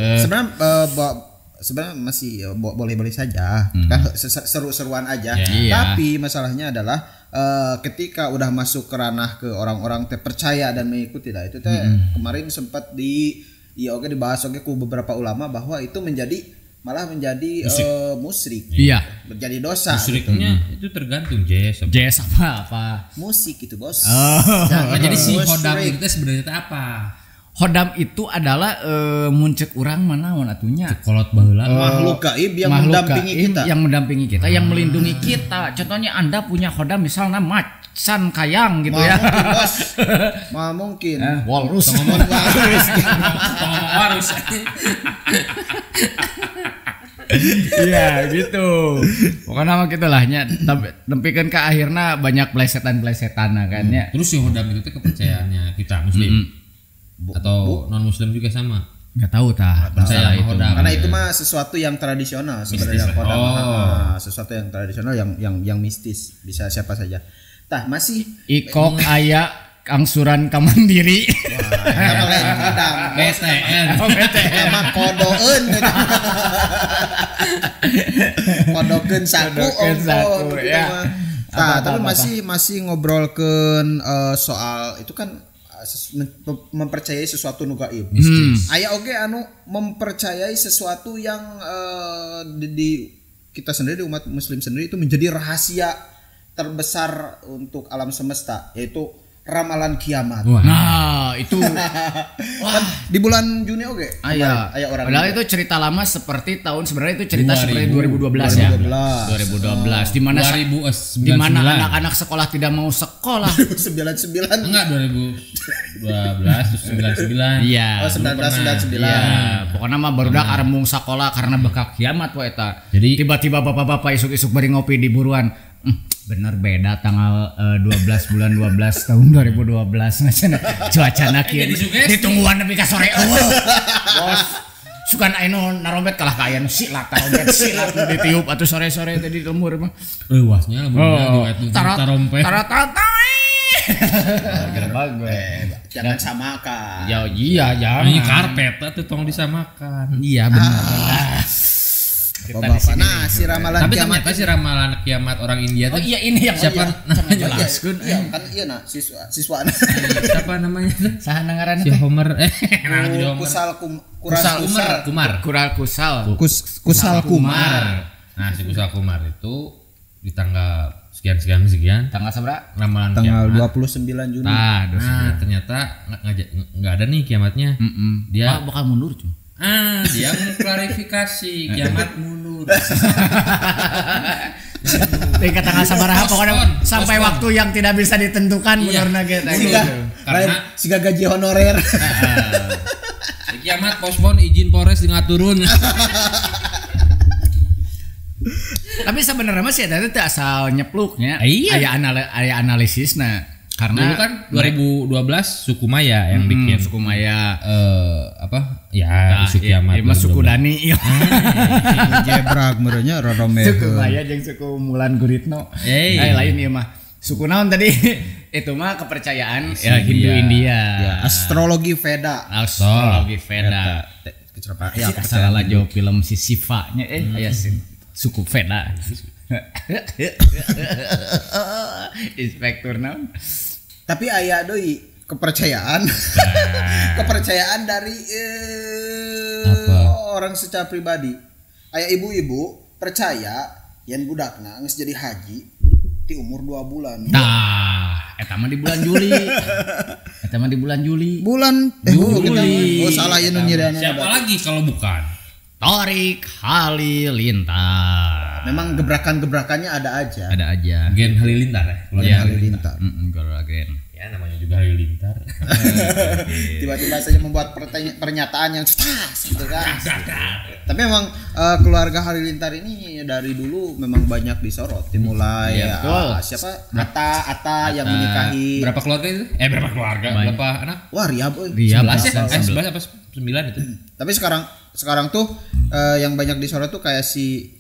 sebenarnya masih boleh-boleh saja kan seru-seruan aja tapi masalahnya adalah ketika udah masuk ke ranah ke orang-orang percaya dan mengikuti itu kemarin sempat dibahas ku beberapa ulama bahwa itu malah menjadi musyrik.
Iya.
Menjadi dosa.
Musyriknya itu tergantung
jazz apa
musik itu bos.
Nah, jadi si hodam itu sebenarnya apa?
Hodam itu adalah muncek urang manaon atunya
kolot baheula
makhluk gaib yang mendampingi kita
yang melindungi kita. Contohnya Anda punya hodam misalnya macan kayang gitu ya.
Mungkin bos. Mungkin.
Walrus.
Walrus.
Iya gitu. Pokoknya mah gitulah nya tapi kan ke akhirnya banyak plesetan kan ya.
Terus si hodam itu kepercayaannya kita muslim. Atau non muslim juga sama?
Nggak tahu
percaya itu.
Karena itu mah sesuatu yang tradisional sebenarnya kodam. Sesuatu yang tradisional yang mistis, bisa siapa saja. Tah masih
ikok aya angsuran kamandiri.
Wah, lain kodam.
BTN.
Sama kodoeun. Kodokeun saku ya. Nah, tapi masih ngobrolkeun soal itu kan mempercayai sesuatu nu gaib. Aya oge anu mempercayai sesuatu yang di kita sendiri, di umat muslim sendiri itu menjadi rahasia terbesar untuk alam semesta, yaitu ramalan kiamat.
Nah, itu
kan di bulan Juni oge. Aya orang.
Padahal itu cerita lama seperti sebenarnya itu cerita seperti 2012 ya. 2012 di mana anak-anak sekolah tidak mau sekolah.
99
enggak 2012 99.
Iya.
1999.
Iya, pokoknya mah barudak aremung sekolah karena bekak kiamat we eta. Jadi tiba-tiba bapak-bapak isuk-isuk bari ngopi di buruan. Bener beda tanggal 12 bulan 12 tahun 2012 ngacana cuacana kieu ditungguan nepi ka sore eueuh bos sukan anu narombet kalah ka aya nu silat tarombet silat nu ditiup atuh sore-sore tadi lembur mah
wasnya lamun tarompet
gerbag jangan samakan
ya iya jangan
ini karpet atuh tong disamakan
iya benar.
Bapak. Nah, si ramalan
tapi
kiamat.
Tapi ternyata si ramalan kiamat orang India tuh.
Oh iya ini yang
siapa namanya
jelaskeun. Iya kan iya nah siswa.
Siapa namanya?
Saha ngaranna
si
teh?
Homer.
Kusal Kumar.
Nah, si Kusal Kumar itu di tanggal sekian.
Tanggal sabra?
Ramalan
tanggal kiamat. 29 Juni.
Nah, ternyata enggak ada nih kiamatnya.
Dia bakal mundur cuy.
Dia mengklarifikasi kiamat mundur.
Tingkat tanggal sabaraha pokoknya sampai waktu yang tidak bisa ditentukan mundurna ge teh.
Karena siga gaji honorer.
Kiamat pospon izin Polres ngaturun.
Tapi sebenarnya mah sih eta teh asal nyepluknya. Aya analisisna. Karena
dulu kan 2012 suku Maya yang bikin
suku Maya
isu kiamat
suku Dani
jebrag merenya Romeo
suku Maya jeung suku Mulan Guritno lain ieu mah suku naon tadi itu mah kepercayaan ya Hindu India
ya, astrologi Veda
ya salah jauh film si Siva-nya aya suku Veda inspektur naon.
Tapi aya deui kepercayaan dari orang secara pribadi. Aya ibu-ibu percaya yen budakna geus jadi haji di umur 2 bulan.
Nah, eta mah di bulan Juli.
Juli. Oh salah ieu nu nyiriana.
Siapa lagi kalau bukan
Thorik Halilintar.
Memang gebrakan-gebrakannya ada aja.
Gen Halilintar ya.
Gen Halilintar.
Gen.
Ya namanya juga Halilintar.
Tiba-tiba saja membuat pernyataan yang cetas gitu kan. Tapi memang keluarga Halilintar ini dari dulu memang banyak disorot. Dimulai siapa? Atta yang menikahi.
Berapa keluarga itu? Berapa keluarga? Berapa anak?
Wah, riab euy.
11 apa 9 itu. Tapi
sekarang tuh yang banyak disorot tuh kayak si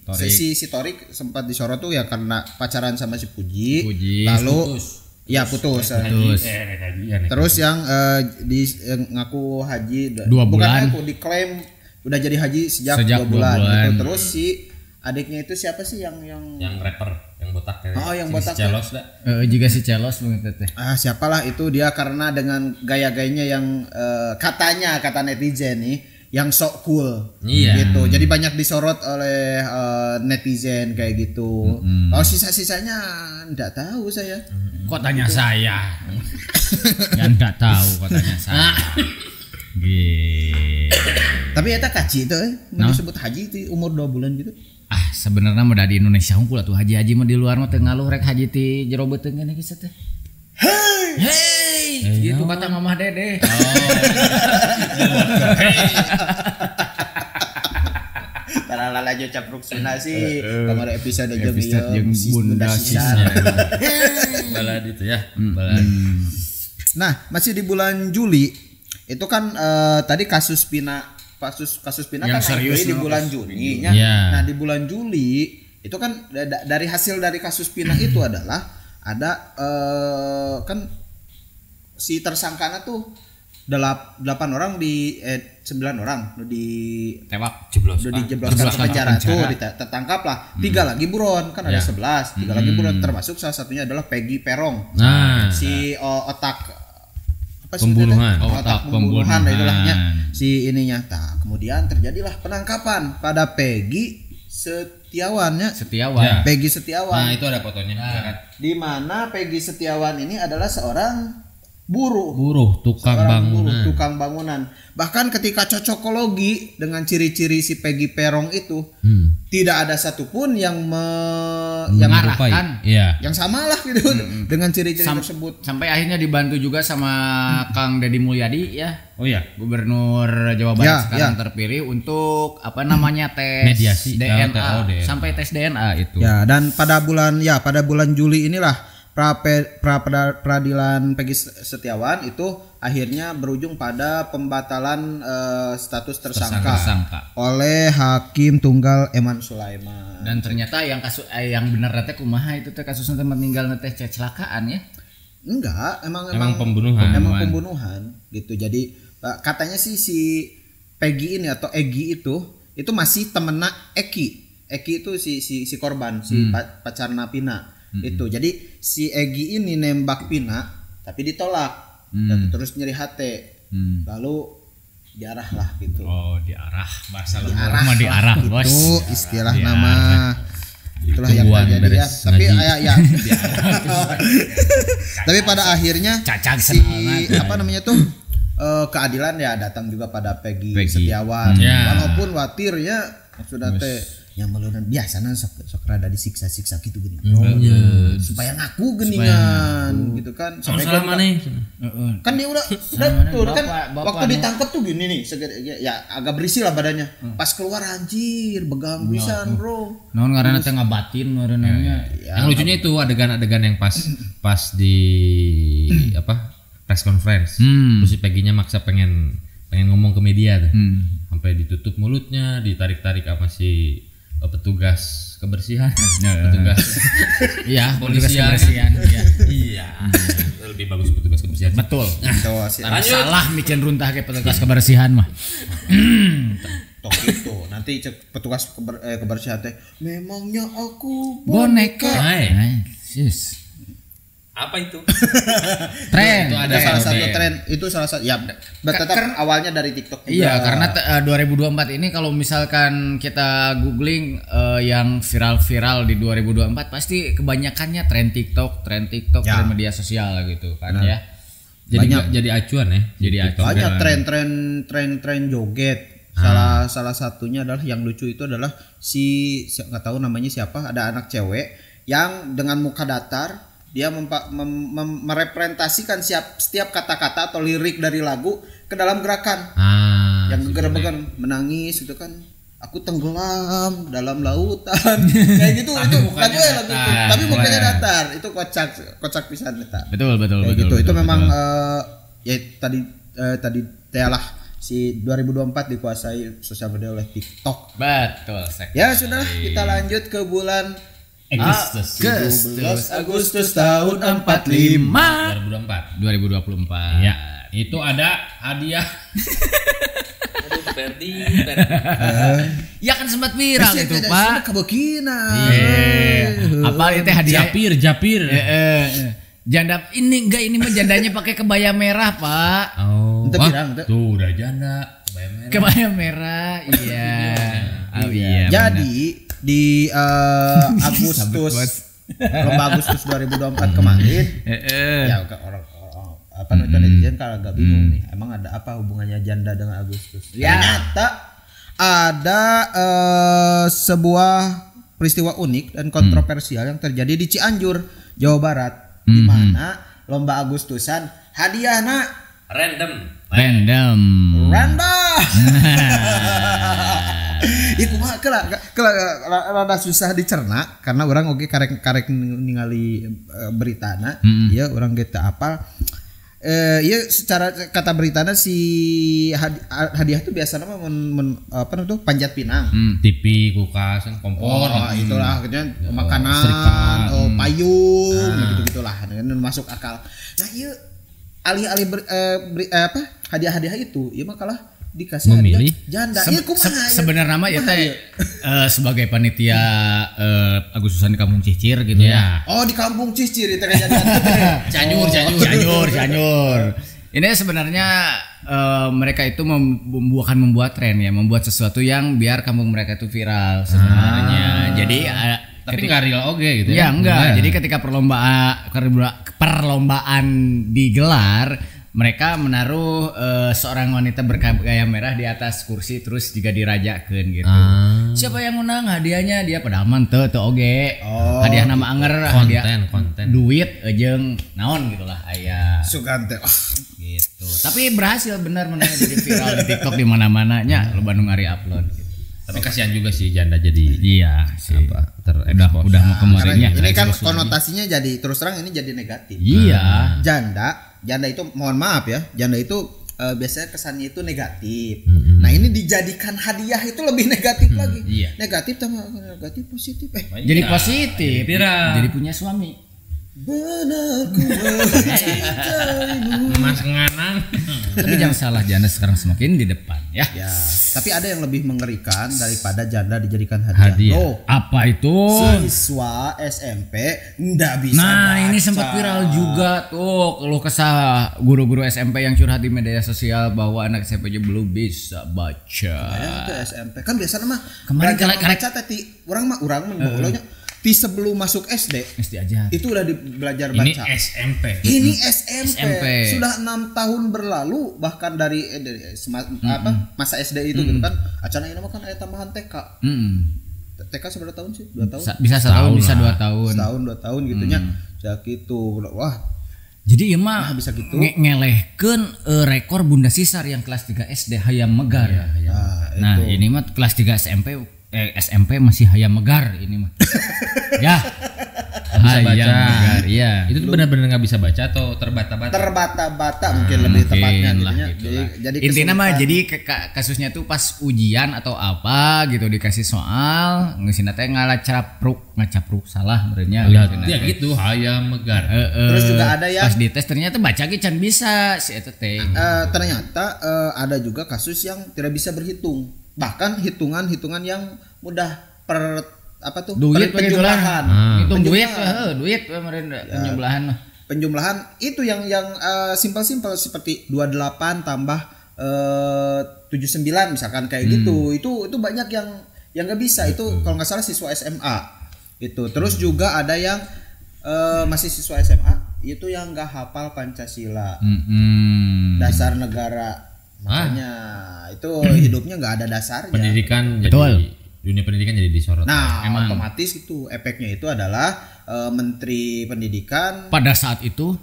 Thorik sempat disorot tuh ya karena pacaran sama si Puji. Lalu putus. Terus yang ngaku haji
2 bulan.
Bukan diklaim udah jadi haji sejak 2 bulan. Gitu. Terus si adiknya itu siapa sih yang
rapper yang botak
yang botak.
Si Celos dah.
Juga si Celos begitu teh.
Siapalah itu dia karena dengan gaya-gayanya yang kata netizen nih yang sok cool gitu. Jadi banyak disorot oleh netizen kayak gitu. Kalau sisa-sisanya enggak tahu saya.
Kok tanya saya? Ya enggak tahu kok tanya saya.
Tapi eta kaci itu disebut haji itu umur 2 bulan gitu.
Sebenarnya mah di Indonesia unggul atuh haji mah di luar mah teu ngaluh rek haji ti jero beuteung gini geus teh. Hey, gitu kata Mamah Dede.
Tarala aja capruk suna sih. Kamar episode
jeung Bunda Sisa.
Balad itu ya.
Nah, masih di bulan Juli itu kan tadi kasus Pina
yang
kan
serius
di bulan Juni ya. Nah di bulan Juli itu kan dari hasil dari kasus Pina itu adalah ada kan si tersangkanya tuh 8 orang 9 orang di
tewak
dijebloskan ke penjara tuh tertangkap lah 3 lagi buron kan ada 11 3 lagi buron termasuk salah satunya adalah Peggy Perong si otak pembunuhan itulahnya si ininya. Kemudian terjadilah penangkapan pada Peggy Setiawan. Peggy Setiawan.
Nah, itu ada fotonya.
Di mana Peggy Setiawan ini adalah seorang buruh tukang bangunan. Bahkan ketika cocokologi dengan ciri-ciri si Peggy Perong itu tidak ada satupun yang mengarahkan yang samalah gitu dengan ciri-ciri tersebut.
Sampai akhirnya dibantu juga sama Kang Deddy Mulyadi ya. Gubernur Jawa Barat sekarang terpilih untuk tes
mediasi
DNA sampai tes DNA itu.
Ya, dan pada bulan Juli inilah peradilan Peggy Setiawan itu akhirnya berujung pada pembatalan status tersangka oleh Hakim Tunggal Eman Sulaiman.
Dan ternyata yang kasus yang benar teh kumaha itu teh kasusnya meninggal teh kecelakaan ya?
Enggak, emang pembunuhan gitu. Jadi katanya sih si Peggy ini atau Egi itu masih temennya Eki itu si korban si pacarna Pina. Itu jadi si Egi ini nembak Pina tapi ditolak dan terus nyeri hati lalu diarah lah gitu.
bahasa diarah bos
itu istilah nama itulah yang terjadi ya tapi tapi pada akhirnya si keadilan ya datang juga pada Peggy Setiawan walaupun watirnya sudah yang melunan biasanya sok rada disiksa-siksa gitu gini. Supaya ngaku geningan gitu kan.
Sampai selama nih.
Kan dia udah tuh kan waktu ditangkap tuh gini nih ya agak berisi lah badannya. Pas keluar anjir begang pisan, Bro.
Naon ngaranna teh ngabatin ngaranna.
Yang lucunya itu adegan-adegan yang pas di press conference. Terus si Peggy-nya maksa pengen ngomong ke media tuh. Sampai ditutup mulutnya, ditarik-tarik sama si petugas kebersihan, petugas kebersihan, lebih bagus petugas kebersihan.
Betul. Salah micen runtah ke petugas kebersihan mah.
Tok itu nanti cek petugas kebersihan teh memangnya aku
boneka.
Apa itu?
Tren.
Itu ada salah satu tren. Itu salah satu ya. Tetap awalnya dari TikTok juga.
Iya, karena 2024 ini kalau misalkan kita googling yang viral di 2024 pasti kebanyakannya tren TikTok, tren media sosial gitu kan ya.
Jadi acuan ya.
Banyak tren joget. Salah satunya adalah yang lucu itu adalah nggak tahu namanya siapa, ada anak cewek yang dengan muka datar dia merepresentasikan setiap kata-kata atau lirik dari lagu ke dalam gerakan yang geger-geger menangis gitu kan, aku tenggelam dalam lautan kayak gitu. Itu lagu tapi mukanya datar, itu kocak pisan eta.
Betul
gitu. Itu memang ya tadi telah si 2024 dikuasai sosial media oleh TikTok.
Betul.
Ya sudah, kita lanjut ke bulan
Agustus tahun 2024.
Ya, itu ada hadiah. Ferdi.
Ya kan sempat viral itu, Pak.
Kebekina.
Apa itu hadiah?
Japir.
Janda ini mah jandanya pakai kebaya merah, Pak.
Oh.
Tuh udah janda
kebaya merah. Iya.
Jadi di lomba Agustus 2024 kemarin ya orang netizen kalau agak bingung nih, emang ada apa hubungannya janda dengan Agustus? Ternyata ada sebuah peristiwa unik dan kontroversial yang terjadi di Cianjur, Jawa Barat, di mana lomba Agustusan hadiahna
random.
Iku mah rada susah dicerna karena orang karek ningali beritana ya orang kita apal iya secara kata beritanya si hadiah tuh biasanya apa namanya panjat pinang,
TV, kulkas, kompor,
itulah akhirnya makanan, payung, gitu-gitulah, masuk akal. Nah iya alih-alih hadiah-hadiah itu, ya makalah dikasih
memilih
janda.
Sebenarnya mah ya teh sebagai panitia Agustusan di Kampung Cicir gitu ya.
Oh di Kampung Cicir itu kan
Cianjur. Ini sebenarnya mereka itu membuat tren ya, membuat sesuatu yang biar kampung mereka itu viral sebenarnya. Jadi
tapi nggak real oke gitu
ya. Enggak. Jadi ketika perlombaan digelar, mereka menaruh seorang wanita bergaya merah di atas kursi terus juga dirajakeun gitu. Siapa yang menang hadiahnya dia pada aman teu oge. Hadiah nama anger,
konten.
Duit jeung naon gitulah aya.
Sugante.
Gitu. Tapi berhasil bener menang jadi viral di TikTok di mana-mana nya lu Bandung hari upload gitu.
Tapi kasihan juga sih janda jadi
udah mau kemarinnya.
Ini kan konotasinya jadi terus terang ini jadi negatif.
Iya.
Janda itu mohon maaf ya, janda itu biasanya kesannya itu negatif. Nah ini dijadikan hadiah itu lebih negatif lagi.
Iya.
Negatif sama negatif positif.
Jadi positif. Jadi punya suami.
Benar ku mencintaimu.
Mas nganang.
Tapi jangan salah, janda sekarang semakin di depan ya.
Tapi ada yang lebih mengerikan daripada janda dijadikan hadiah.
Loh, apa itu?
Siswa SMP ndak bisa baca.
Ini sempat viral juga tuh keluh kesah guru-guru SMP yang curhat di media sosial bahwa anak SMP aja belum bisa baca.
Itu SMP kan biasanya mah belajar baca tadi urang menggolonya di sebelum masuk SD
aja.
Itu udah belajar baca. Ini SMP. Sudah 6 tahun berlalu bahkan dari masa SD itu gitu kan. Acara ini mah kan ada tambahan TK. TK seberapa tahun sih? 2 tahun.
Bisa 1 tahun, bisa 2 tahun.
Setahun 2 tahun gitunya. Ya gitu. Wah.
Jadi mah
bisa gitu.
Ngelehkeun rekor Bunda Sisar yang kelas 3 SD hayam megar. Nah, ini mah kelas 3 SMP masih hayam megar ini mah. Ya.
Bisa baca.
Megar, ya.
Itu tuh benar-benar nggak bisa baca atau terbata-bata?
Terbata-bata mungkin lebih tepatnya gitu.
Jadi intinya mah jadi kasusnya tuh pas ujian atau apa gitu dikasih soal ngeusina teh ngacapruk salah benernya.
Ya gitu hayam megar.
Terus juga ada yang
pas dites ternyata baca ge can bisa si eta teh.
Ternyata ada juga kasus yang tidak bisa berhitung. Bahkan hitungan yang mudah
duit
penjumlahan.
Duit penjumlahan mah.
Penjumlahan itu yang simpel-simpel seperti 28 tambah 79 misalkan kayak gitu. Itu banyak yang enggak bisa. Itu kalau enggak salah siswa SMA. Itu. Terus juga ada yang masih siswa SMA itu yang enggak hafal Pancasila. Dasar negara. Makanya itu hidupnya nggak ada dasarnya.
Pendidikan dunia pendidikan jadi disorot.
Nah, otomatis itu efeknya itu adalah Menteri Pendidikan
pada saat itu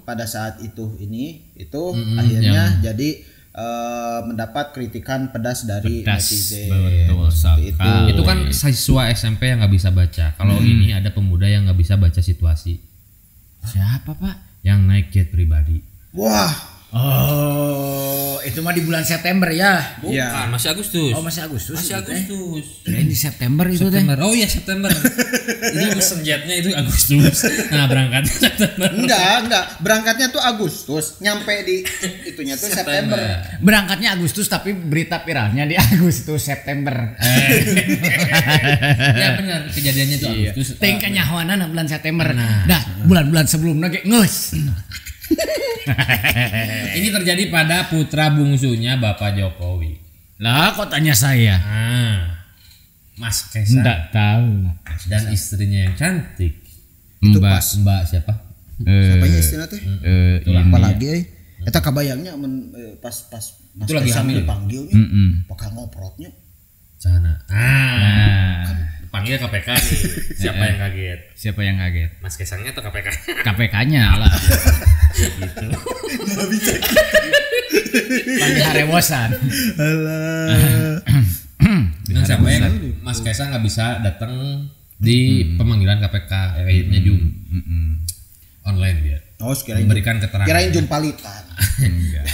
akhirnya jadi mendapat kritikan pedas dari netizen.
Itu kan siswa SMP yang nggak bisa baca. Kalau ini ada pemuda yang nggak bisa baca situasi.
Siapa Pak?
Yang naik jet pribadi.
Wah.
Oh, itu mah di bulan September ya?
Bukan, masih Agustus.
Oh, masih Agustus.
Kayaknya
di September itu teh.
Oh iya September. Ini pesen jetnya itu Agustus. Nah, berangkatnya September.
Enggak. Berangkatnya tuh Agustus, nyampe di itunya tuh September. Berangkatnya Agustus tapi berita viralnya di Agustus September.
Ya benar, kejadiannya itu Agustus.
Ting kanyahoana bulan September. Dah, bulan-bulan sebelumnya ge geus.
Ini terjadi pada putra bungsunya Bapak Jokowi.
Lah kok tanya saya?
Mas Kaisang.
Enggak tahu.
Dan istrinya yang cantik.
Itu
Mbak siapa?
Siapanya istrinya teh? Apalagi eta kabayangnya pas
Mas Kaisang
dipanggilnya bakal ngoprotnya.
Sana. Panggil KPK nih. Siapa yang kaget? Mas Kaisangnya atau KPK?
KPK-nya lah. Gitu.
Enggak bisa.
Panggil harewosan.
Alah.
Dan siapa yang Mas Kaisang nggak bisa datang di pemanggilan KPK akhirnya Zoom online dia.
Oh,
memberikan keterangan.
Kirain Zoom palitan.
Enggak.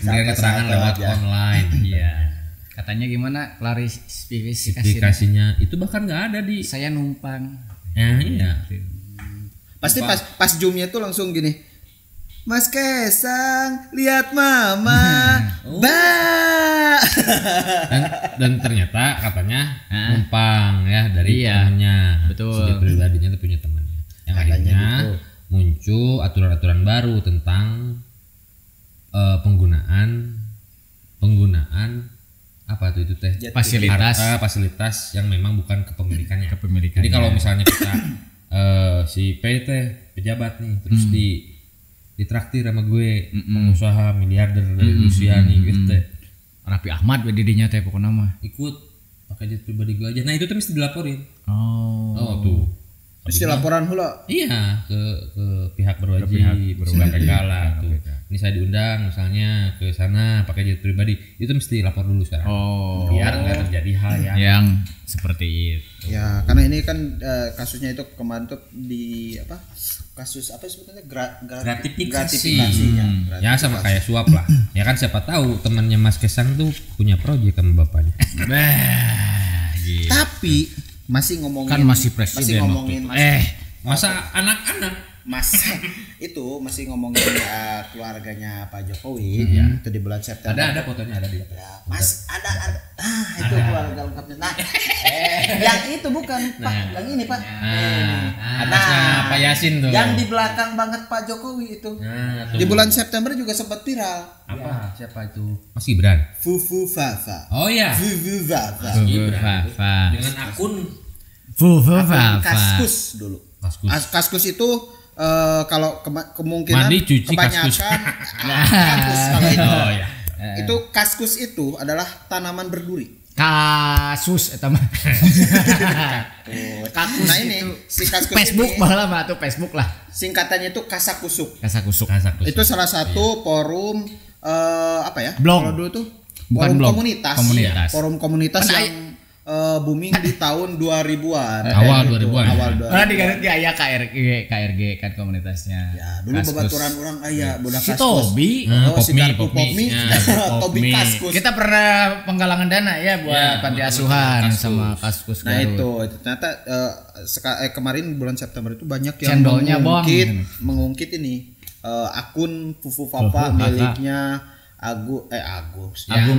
Dengan keterangan lewat online.
Iya. Katanya gimana
klarifikasinya itu bahkan nggak ada di
saya numpang.
Iya.
Pasti pas zoomnya tuh langsung gini. Mas Kesang, lihat mama.
Dan ternyata katanya numpang ya dari temannya.
Betul.
Si pribadinya tuh punya temannya. Yang akhirnya gitu. Muncul aturan-aturan baru tentang penggunaan apa tuh itu teh fasilitas yang memang bukan kepemilikannya. Jadi kalau misalnya kita si P teh pejabat nih terus ditraktir sama gue pengusaha miliarder dari Rusia nih gitu teh.
Raffi Ahmad we didinya teh pokokna mah.
Ikut pakai jet pribadi gue aja. Nah itu tuh mesti dilaporin.
Oh
tuh.
Mesti laporan hula.
Iya, ke pihak berwajib, KPK lah tuh. Ini saya diundang misalnya ke sana pakai jet pribadi, itu mesti lapor dulu sekarang. Biar nggak terjadi hal
yang seperti itu.
Ya, karena ini kan kasusnya itu kemarin tuh di apa? Kasus apa sebetulnya gratifikasinya.
Ya sama kayak suap lah. Ya kan siapa tahu temannya Mas Kesang tuh punya proyek sama bapaknya.
Gitu.
Tapi masih ngomongin
kan masih presiden
masa anak-anak
itu masih ngomongin keluarganya Pak Jokowi itu di bulan September
ada fotonya ada di
ya, Mas ada itu keluarga lengkapnya yang itu bukan Pak yang ini Pak
Pak Yasin tuh
yang di belakang banget Pak Jokowi itu di bulan September juga sempat viral
siapa itu Mas Gibran
Fufu Fafa
Fufu
Fafa
dengan akun
Kaskus dulu. Kaskus itu kalau kemungkinan kebanyakan kaskus kalau itu. Itu kaskus itu adalah tanaman berduri.
Kasus eta mah.
Nah ini si kaskus
Facebook malah mah tuh Facebook lah.
Singkatannya itu kasakusuk.
Itu
salah satu forum apa ya?
Blog.
Kalau dulu tuh
bukan
forum
blog.
komunitas. Forum komunitas yang booming di tahun 2000-an.
Awal 2000-an.
Nah di Garut ge aya KRG kan komunitasnya.
Ya, dulu babaturan orang aya budak
si
Kaskus.
Tobi,
Tobi Kaskus.
Kita pernah penggalangan dana ya buat panti asuhan sama Kaskus
Garut. Nah itu ternyata kemarin bulan September itu banyak yang mengungkit ini akun Fufu Papa miliknya Agung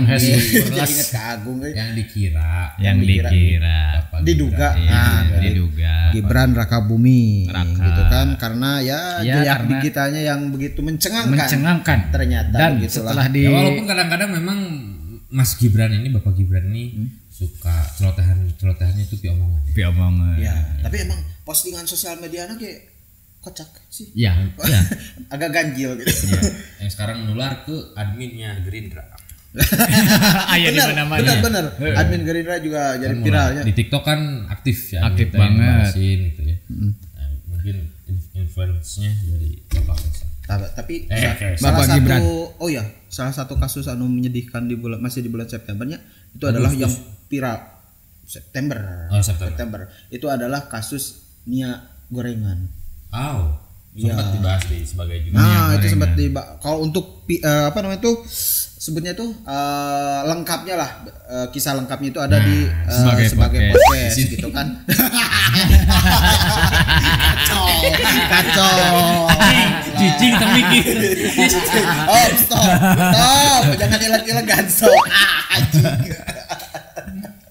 Hesi
inget ke Agung
yang dikira
diduga Gibran Raka Bumi gitu kan karena ya jejak digitalnya yang begitu mencengangkan ternyata
dan setelah
walaupun kadang-kadang memang Mas Gibran ini Bapak Gibran ini suka celotehannya itu omongan
ya tapi emang postingan sosial media kayak kocak sih.
Iya.
Agak ganjil gitu.
Ya. Yang sekarang menular ke adminnya Gerindra.
Benar. Admin Gerindra juga jadi viralnya.
Di TikTok kan aktif ya.
Aktif banget.
Gitu ya. Nah, mungkin influence-nya dari Bapak Kesang.
Tapi salah satu kasus anu menyedihkan masih di bulan Septembernya itu adalah yang viral September. Itu adalah kasus minyak gorengan.
Sempat dibahas sebagai juga.
Nah, itu sempat dibahas. Kalau untuk sebutnya itu lengkapnya lah, kisah lengkapnya itu ada di sebagai podcast gitu kan. Kacau.
Cicing tapi
stop. Jangan ilang-ilang sok.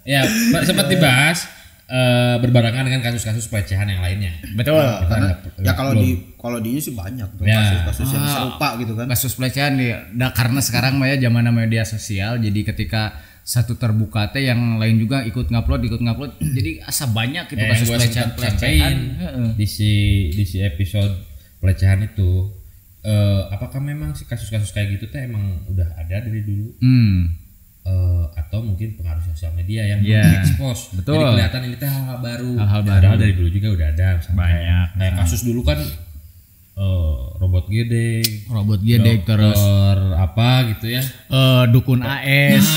Ya, sempat dibahas berbarengan dengan kasus-kasus pelecehan yang lainnya.
Betul.
Ya kalau di ini sih banyak tuh kasus-kasus yang serupa gitu kan.
Kasus pelecehan karena sekarang zaman media sosial jadi ketika satu terbuka teh yang lain juga ikut ngupload jadi asa banyak gitu kasus pelecehan.
Di si episode pelecehan itu apakah memang si kasus-kasus kayak gitu teh emang udah ada dari dulu? Atau mungkin pengaruh sosial media yang mengekspos.
Betul.
Jadi kelihatan ini teh hal-hal baru.
Padahal
dari dulu juga udah ada
banyak.
Kayak kasus dulu kan robot gedeg
terus
apa gitu ya.
Dukun AS.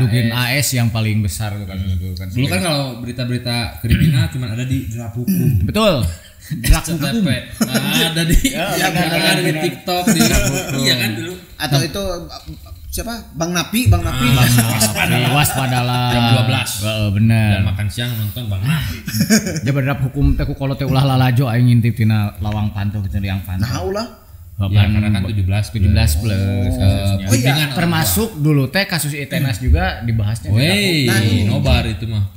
Dukun AS yang paling besar kan dulu kan.
Dulu kan kalau berita-berita kriminal cuma ada di Drap Hukum.
Betul. Drap Hukum.
Ada di TikTok di Iya kan dulu.
atau itu siapa? Bang Napi.
Waspadalah.
Jam 12.
Bener.
Dan makan siang nonton Bang Napi.
Jabadrap hukum teh ku kalau teh ulah lalajo aing ngintip tina lawang pantau gitu yang pantau.
Nah ulah.
Ya, karena kan 17
plus kasusnya.
Iya.
Termasuk dulu teh kasus Itenas juga dibahasnya.
Nobar itu mah.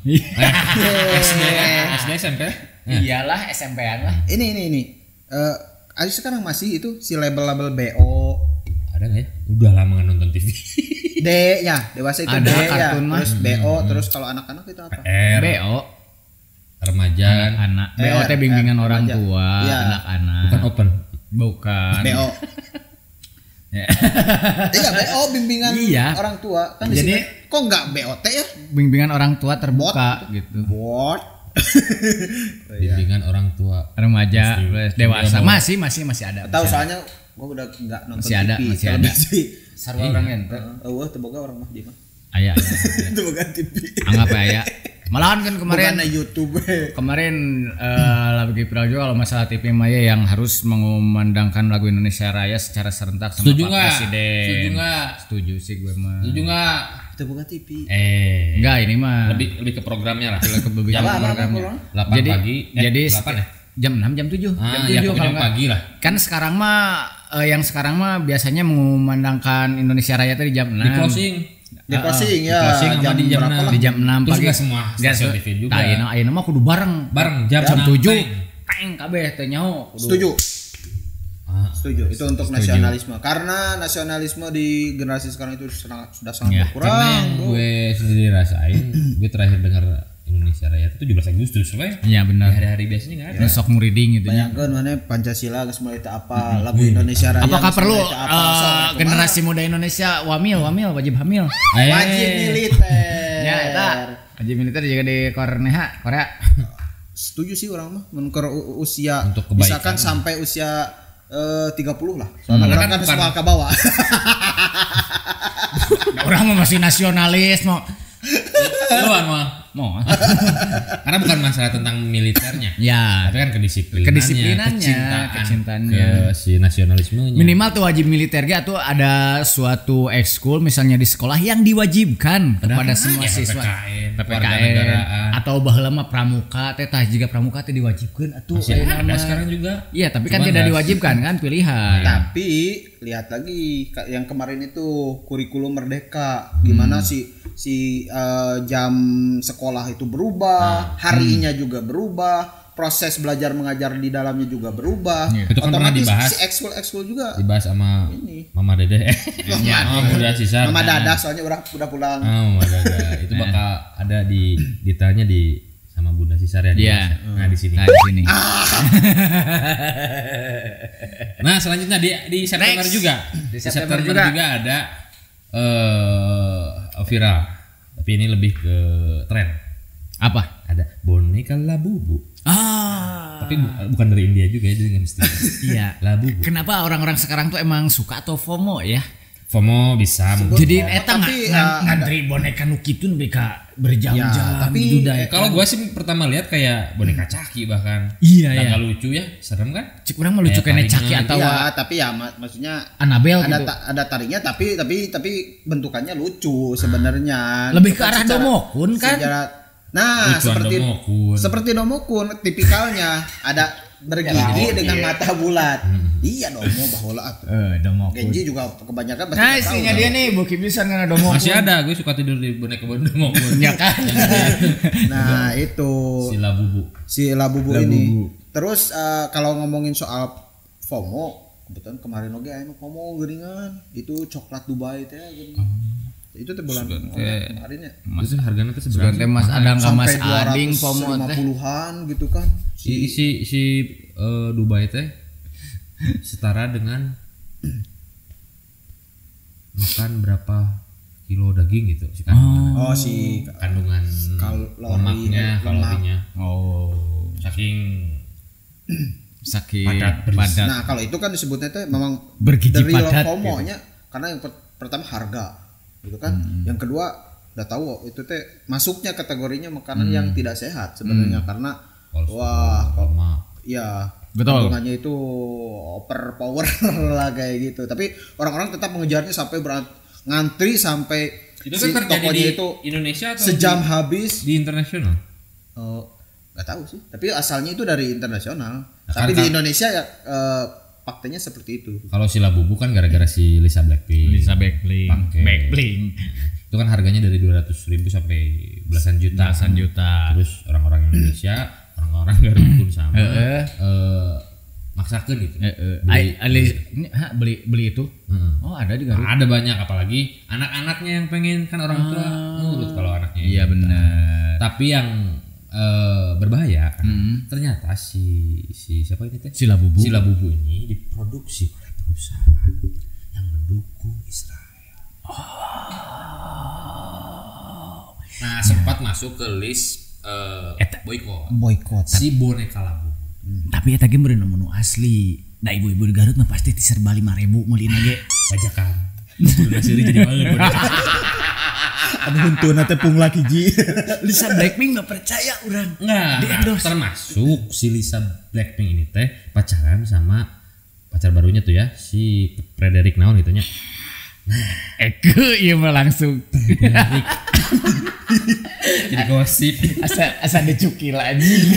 SD SMP.
Iyalah SMP-an lah.
Ini. Aris sekarang masih itu si label-label BO.
Ada nggak ya? Udah lama nggak nonton TV.
D ya, dewasa itu
ada
D ya.
kartun
Terus BO, terus kalau anak-anak itu apa?
BO.
Remaja.
Anak. BO teh bimbingan orang tua,
ya.
anak-anak.
Bukan open.
Bukan.
BO. Iya BO bimbingan orang tua kan.
Jadi
kok nggak BOT ya?
Bimbingan orang tua terbuka gitu.
Bot.
Bimbingan orang tua.
Remaja, dewasa masih ada.
Tahu soalnya gua udah nggak nonton
masih
TV.
ada. Sarua orang ente.
Teboga orang mah di mah.
Aya.
Teboga TV.
Anggap aya. Malahan kan kemarin
bukan YouTube.
Kemarin lagi viral juga kalau masalah TV Maya yang harus mengumandangkan lagu Indonesia Raya secara serentak sama
Setuju
Pak Presiden.
Setuju nggak?
Setuju sih gue mah.
Setuju nggak?
Teboga TV.
Enggak ini mah.
Lebih ke programnya lah.
Ke programnya.
8 pagi.
Jadi
8 ya?
Jam 6 jam 7.
Jam 7 kalau pagi lah.
Kan sekarang mah yang sekarang mah biasanya mengumandangkan Indonesia Raya tadi jam 6.
Di closing.
Di closing ya.
Jam di jam 6.
Di jam 6
Terus
pagi.
juga semua stasiun TV juga.
Ayeuna mah kudu bareng
jam
7. Teng kabeh teh nyaho.
Setuju. Setuju. Itu untuk nasionalisme. Karena nasionalisme di generasi sekarang itu sudah sangat berkurang.
Karena yang gue sendiri rasain, gue terakhir dengar Indonesia Raya itu 17 Agustus,
iya benar.
Hari-hari biasanya enggak ada.
Sok muriding gitu.
Bayangkan mana Pancasila geus mulai teu apa, lagu Indonesia Raya.
Apakah perlu generasi muda Indonesia wajib hamil?
Wajib militer.
Ya eta. Wajib militer juga di Korea.
Setuju sih orang mah mengukur usia
untuk kebaikan.
Misalkan sampai usia 30 lah. Soalnya orang kan semua ke bawah.
Orang mah masih nasionalis mau.
Luan mau. Karena bukan masalah tentang militernya.
Ya,
tapi kan kedisiplinannya, kecintaannya, ke si nasionalismenya.
Minimal tuh wajib militer ge atuh ada suatu ekskul misalnya di sekolah yang diwajibkan kepada semua siswa. PPKN atau baheula mah pramuka teh jiga pramuka teh diwajibkeun atuh
ada sekarang juga.
Iya, tapi kan tidak diwajibkan kan pilihan.
Tapi lihat lagi yang kemarin itu kurikulum merdeka gimana si jam sekolah itu berubah, harinya juga berubah, proses belajar mengajar di dalamnya juga berubah.
Itu kan pernah dibahas.
Si ekskul juga
dibahas sama Mama Dede. Bunda Sisar.
Mama Dada soalnya udah pulang.
Mama Dada. Itu bakal ada detailnya sama Bunda Sisar ya. Nah di sini. Nah selanjutnya di September juga. Di September juga ada viral. Tapi ini lebih ke tren.
Apa?
Ada boneka Labubu. Tapi bukan dari India juga ya, jadi nggak mesti.
Iya.
Labubu.
Kenapa orang-orang sekarang tuh emang suka atau FOMO ya?
FOMO bisa.
Jadi eta ngantri boneka nu kitu mereka berjam-jam.
Ya, tapi
kalau gua sih pertama lihat kayak boneka Caki bahkan.
Iya ya.
Nggak lucu ya, serem kan?
Cik urang mah lucu kene Caki atau
tapi ya maksudnya
Annabelle
ada
gitu.
Ada tarinya tapi bentukannya lucu sebenarnya.
Lebih ke arah Domokun kan?
Nah, seperti Domokun tipikalnya ada bergigi dengan mata bulat. Iya Domo baheula atuh.
Domokun.
Genji juga kebanyakan pasti.
Nah, isinya dia nih buki pisan kana Domokun.
Masih ada, gue suka tidur di boneka Domokun.
Ya kan.
Nah, itu Si Labubu ini. Terus kalau ngomongin soal FOMO, kebetulan kemarin oge aya FOMO geuningan. Itu coklat Dubai teh geuningan. Itu teh bulan kemarin ya.
Itu harganya tuh seberapa?
Teh Mas Adang ka Mas Ading FOMO teh
50-an gitu kan.
Si Dubai teh setara dengan makan berapa kilo daging gitu si kandungan.
Si
kandungan kalorinya. Saking
padat.
Nah, kalau itu kan disebutnya teh memang
bergizi padat.
FOMO-nya karena yang pertama harga gitu kan. Yang kedua udah tahu itu teh masuknya kategorinya makanan yang tidak sehat sebenarnya karena
Betul.
Hubungannya itu overpower lah kayak gitu. Tapi orang-orang tetap mengejarnya sampai ngantri sampai
itu kan terjadi di itu Indonesia atau
sejam habis
di internasional.
Nggak tahu sih. Tapi asalnya itu dari internasional. Tapi di Indonesia ya faktanya seperti itu.
Kalau si Labubu kan gara-gara si Lisa Blackpink. Itu kan harganya dari 200.000 sampai belasan juta. Terus orang-orang Indonesia, orang-orang Garut pun sama. Maksakan gitu.
Beli itu. Oh, ada di Garut.
Ada banyak, apalagi anak-anaknya yang pengen, kan orang tua nurut kalau anaknya.
Iya benar.
Tapi yang berbahaya ternyata si siapa ini teh? Si Labubu ini diproduksi oleh perusahaan yang mendukung Israel. Nah, sempat masuk ke list boykot si boneka Labubu.
Tapi eta ge meureun menu asli. Da ibu-ibu di Garut mah pasti diserba 5.000 meulina ge.
Bajakan. Kudu seueur jadi banget.
Anu huntuna teh pung laki ji.
Lisa Blackpink enggak percaya urang.
Enggak. Termasuk si Lisa Blackpink ini teh pacaran sama pacar barunya tuh ya, si Frederick naon gitu nya.
Ieu mah langsung.
Jadi gosip.
Asa dicukil anjing.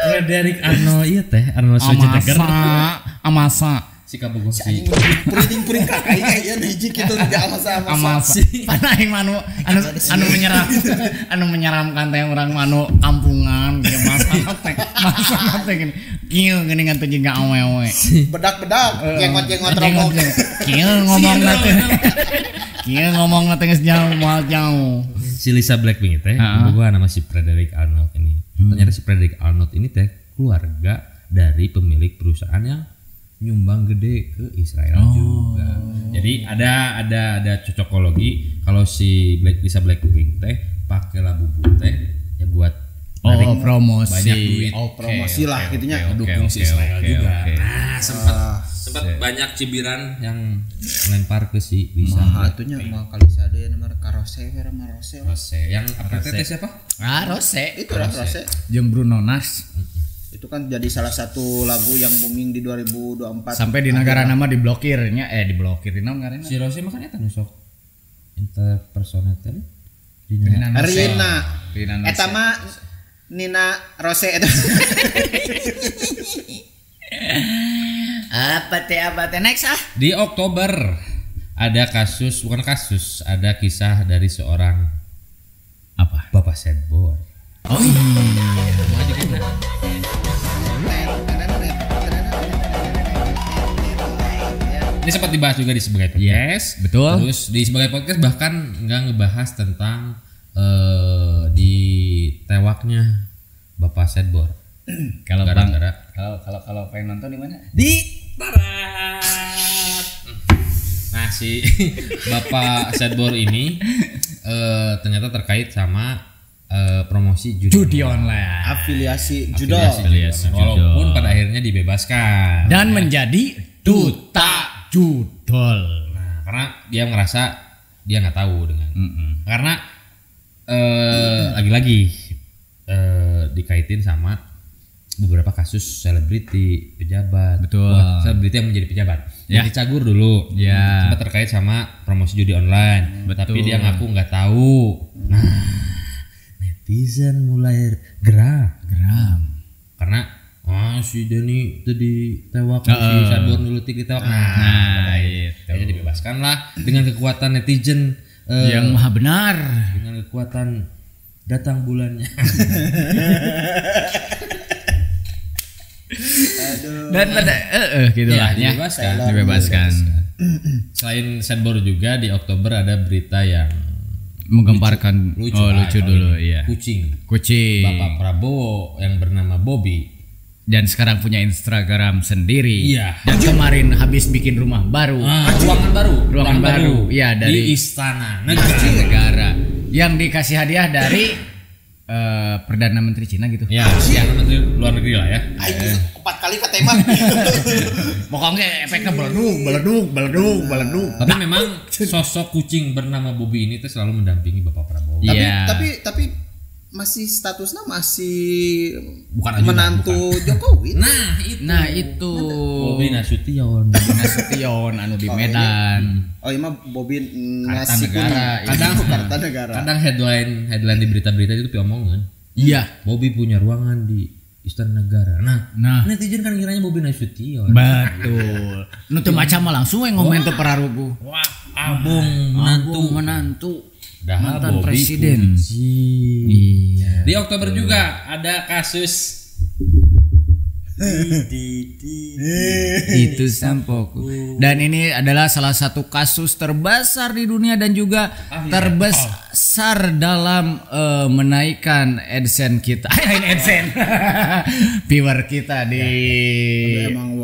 Frederick Arnold Schwarzenegger.
Amasa.
Si kabogoh si
puring kakak ya hiji kitu di Amasa.
Pana aing manu anu menyeramkan teh urang manu kampungan ge masa teh kieu geuningan teh jingga awewe.
Bedak jenggot rokok.
Kieu ngomongna teh geus jauh.
Si Lisa Blackpink teh boga nama si Frederick Arnold ini. Ternyata si Frederick Arnold ini teh keluarga dari pemilik perusahaan yang nyumbang gede ke Israel juga. Jadi ada cocokologi kalau si Lisa Blackpink teh pakai Labubu teh ya buat
promosi.
Banyak duit.
Promosi lah gitunya
dukung si Israel juga. Nah, sempat banyak cibiran yang melempar ke si Lisa.
Atunya mah kali sade nama Rose.
Yang apa teh siapa?
Rose.
Itu Rose.
Jeung Bruno Mars.
Itu kan jadi salah satu lagu yang booming di 2024
sampai di negara nama diblokirnya diblokir di naon ngaranna
si Rose mah kan eta nu sok interpersonate
Rina eta mah Nina Rose eta apa teh next
di Oktober ada ada kisah dari seorang Bapak Sedbor. Ini sempat dibahas juga di sebagai podcast.
Betul.
Terus di sebagai podcast bahkan nggak ngebahas tentang ditewaknya Bapak Sedbor.
Kalau pengen nonton di mana? Di
barat. Nah, si Bapak Sedbor ini ternyata terkait sama promosi judi online.
Afiliasi judo.
Walaupun pada akhirnya dibebaskan
dan menjadi duta judol.
Nah, karena dia ngerasa dia nggak tahu dengan karena lagi-lagi dikaitin sama beberapa kasus selebriti pejabat.
Betul.
Selebriti yang menjadi pejabat. Yang dicagur dulu.
Ya.
Sempat terkait sama promosi judi online.
Betul.
Tapi dia ngaku nggak tahu. Nah, netizen mulai geram karena si Denny itu ditewak si Sadbor nurutik ditewak. Nah itu akhirnya dibebaskan lah dengan kekuatan netizen
yang maha benar,
dengan kekuatan datang bulannya.
Dan pada gitulah ya, dibebaskan.
Selain Sadbor juga di Oktober ada berita yang
menggemparkan lucu dulu ya.
Kucing
Bapak
Prabowo yang bernama Bobby
dan sekarang punya Instagram sendiri.
Iya.
Dan kemarin habis bikin rumah baru, ruangan baru ya dari
di Istana
Negara yang dikasih hadiah dari Perdana Menteri Cina gitu.
Ya, Perdana Menteri luar negeri lah ya.
4 kali ketembak.
Pokoknya efeknya beleduk.
Tapi memang sosok kucing bernama Bobby ini tuh selalu mendampingi Bapak Prabowo.
Tapi masih statusnya masih
bukan
menantu Jokowi.
Nah itu
Bobi Nasution
anu di Medan.
Oh iya mah Bobi
Kartanegara.
Kartanegara.
Kadang headline di berita-berita itu diomongan.
Iya.
Bobi punya ruangan di Istana Negara. Nah, netizen kan kiranya Bobi Nasution.
Betul. Nu teu maca mah langsung we ngomen teu pararugu.
Wah, abung menantu.
Mantan presiden.
Iya. Di Oktober juga ada kasus
itu sampoku. Dan ini adalah salah satu kasus terbesar di dunia dan juga terbesar dalam menaikkan AdSense kita. Viewer kita di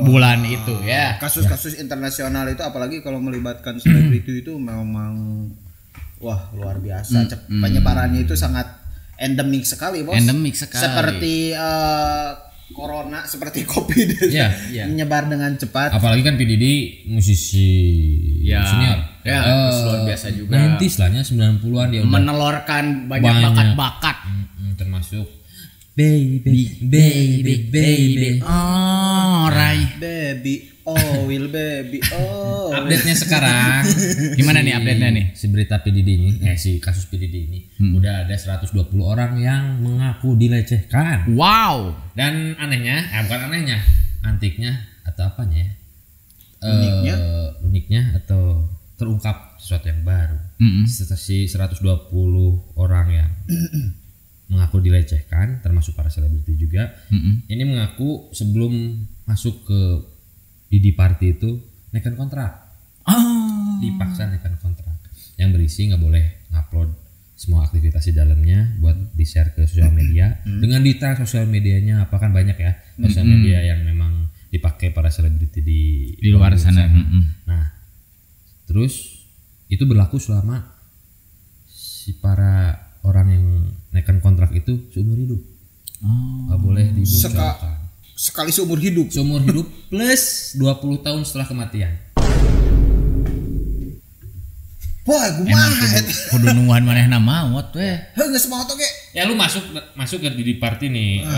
bulan itu ya.
Kasus-kasus internasional itu apalagi kalau melibatkan selebriti itu memang wah luar biasa. Penyebarannya itu sangat endemik sekali, Bos. Seperti corona, seperti COVID. Menyebar dengan cepat.
Apalagi kan P Diddy musisi senior.
Luar biasa juga.
90s lah 90-an dia
menelurkan banyak bakat.
Termasuk baby.
Oh, Rai.
Baby.
Update-nya sekarang.
Gimana nih update-nya nih?
Si berita P Diddy ini, si kasus P Diddy ini udah ada 120 orang yang mengaku dilecehkan.
Wow.
Dan anehnya, bukan anehnya, antiknya atau apanya ya? Uniknya atau terungkap sesuatu yang baru. Si 120 orang yang mengaku dilecehkan, termasuk para selebriti juga. Ini mengaku sebelum masuk ke Didi Party itu naikkan kontrak. Dipaksa naikkan kontrak yang berisi nggak boleh ngupload semua aktivitas di dalamnya buat di-share ke sosial media. Dengan detail sosial medianya apa kan banyak ya sosial media yang memang dipakai para selebriti di luar sana. Nah, terus itu berlaku selama si para orang yang naikkan kontrak itu seumur hidup. Nggak boleh dibocorkan.
Sekali seumur hidup
plus 20 tahun setelah kematian.
Wah, kumaha
kudu nungguan manehna maot we.
Geus maot oge.
Ya lu masuk ke Didi Party nih,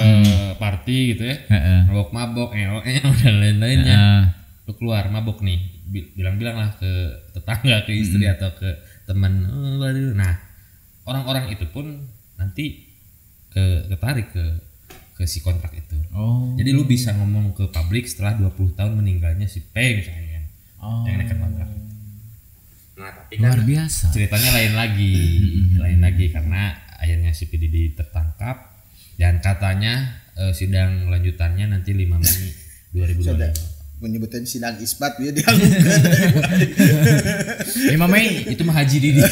party gitu ya. Mabok dan lain-lainnya. Lu keluar mabok nih, bilang-bilang lah ke tetangga, ke istri atau ke teman. Nah, orang-orang itu pun nanti ketarik ke si kontrak itu. Jadi lu bisa ngomong ke publik setelah 20 tahun meninggalnya si P misalnya yang naikkan kontrak. Nah, tapi
luar biasa.
Ceritanya lain lagi karena akhirnya si P Diddy tertangkap dan katanya sidang lanjutannya nanti 5 Mei 2025.
Menyebutin sidang isbat dia
5 Mei
itu mah Haji Didi.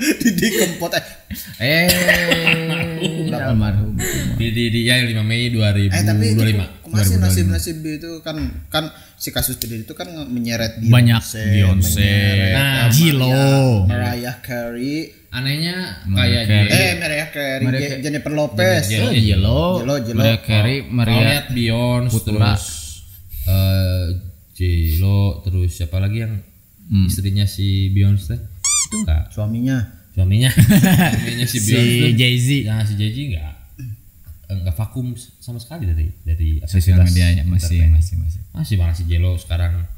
Didi Kempot
almarhum
Didi ya 5 Mei 2025.
Tapi nasib itu kan si kasus Didi itu kan menyeret
Beyonce, J-Lo,
Mariah Carey.
Anehnya kayak
Mariah Carey, Jennifer Lopez,
J-Lo, Mariah Carey,
Mariah Beyonce, terus J-Lo, terus siapa lagi yang istrinya si Beyonce? Itu enggak suaminya si Beyonce,
Jay-Z.
Nah, si Jay-Z enggak vakum sama sekali dari
sosial medianya masih
malah si J-Lo sekarang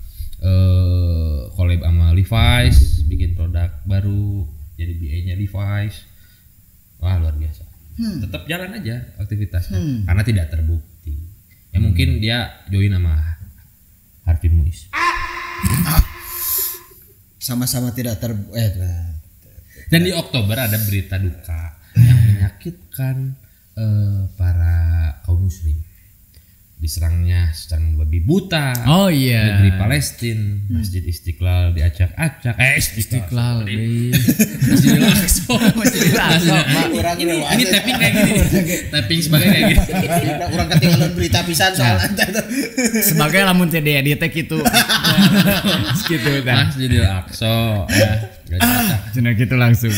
collab sama Levi's, bikin produk baru jadi BA-nya Levi's. Wah, luar biasa. Tetap jalan aja aktivitasnya karena tidak terbukti. Ya mungkin dia join sama Harvey Muiz.
Sama-sama tidak
Dan di Oktober ada berita duka yang menyakitkan para kaum muslim. Diserangnya secara membabi buta. Negeri Palestina, Masjid Istiqlal diacak-acak.
Istiqlal.
Masjidil Aqsa. Ini tapping kayak gini. Tapping sebagai kayak gini.
Orang ketinggalan berita pisan soal
sebagai lamun CD dia teh kitu. Kitu kan.
Masjidil Aqsa ya.
Cenah gitu langsung.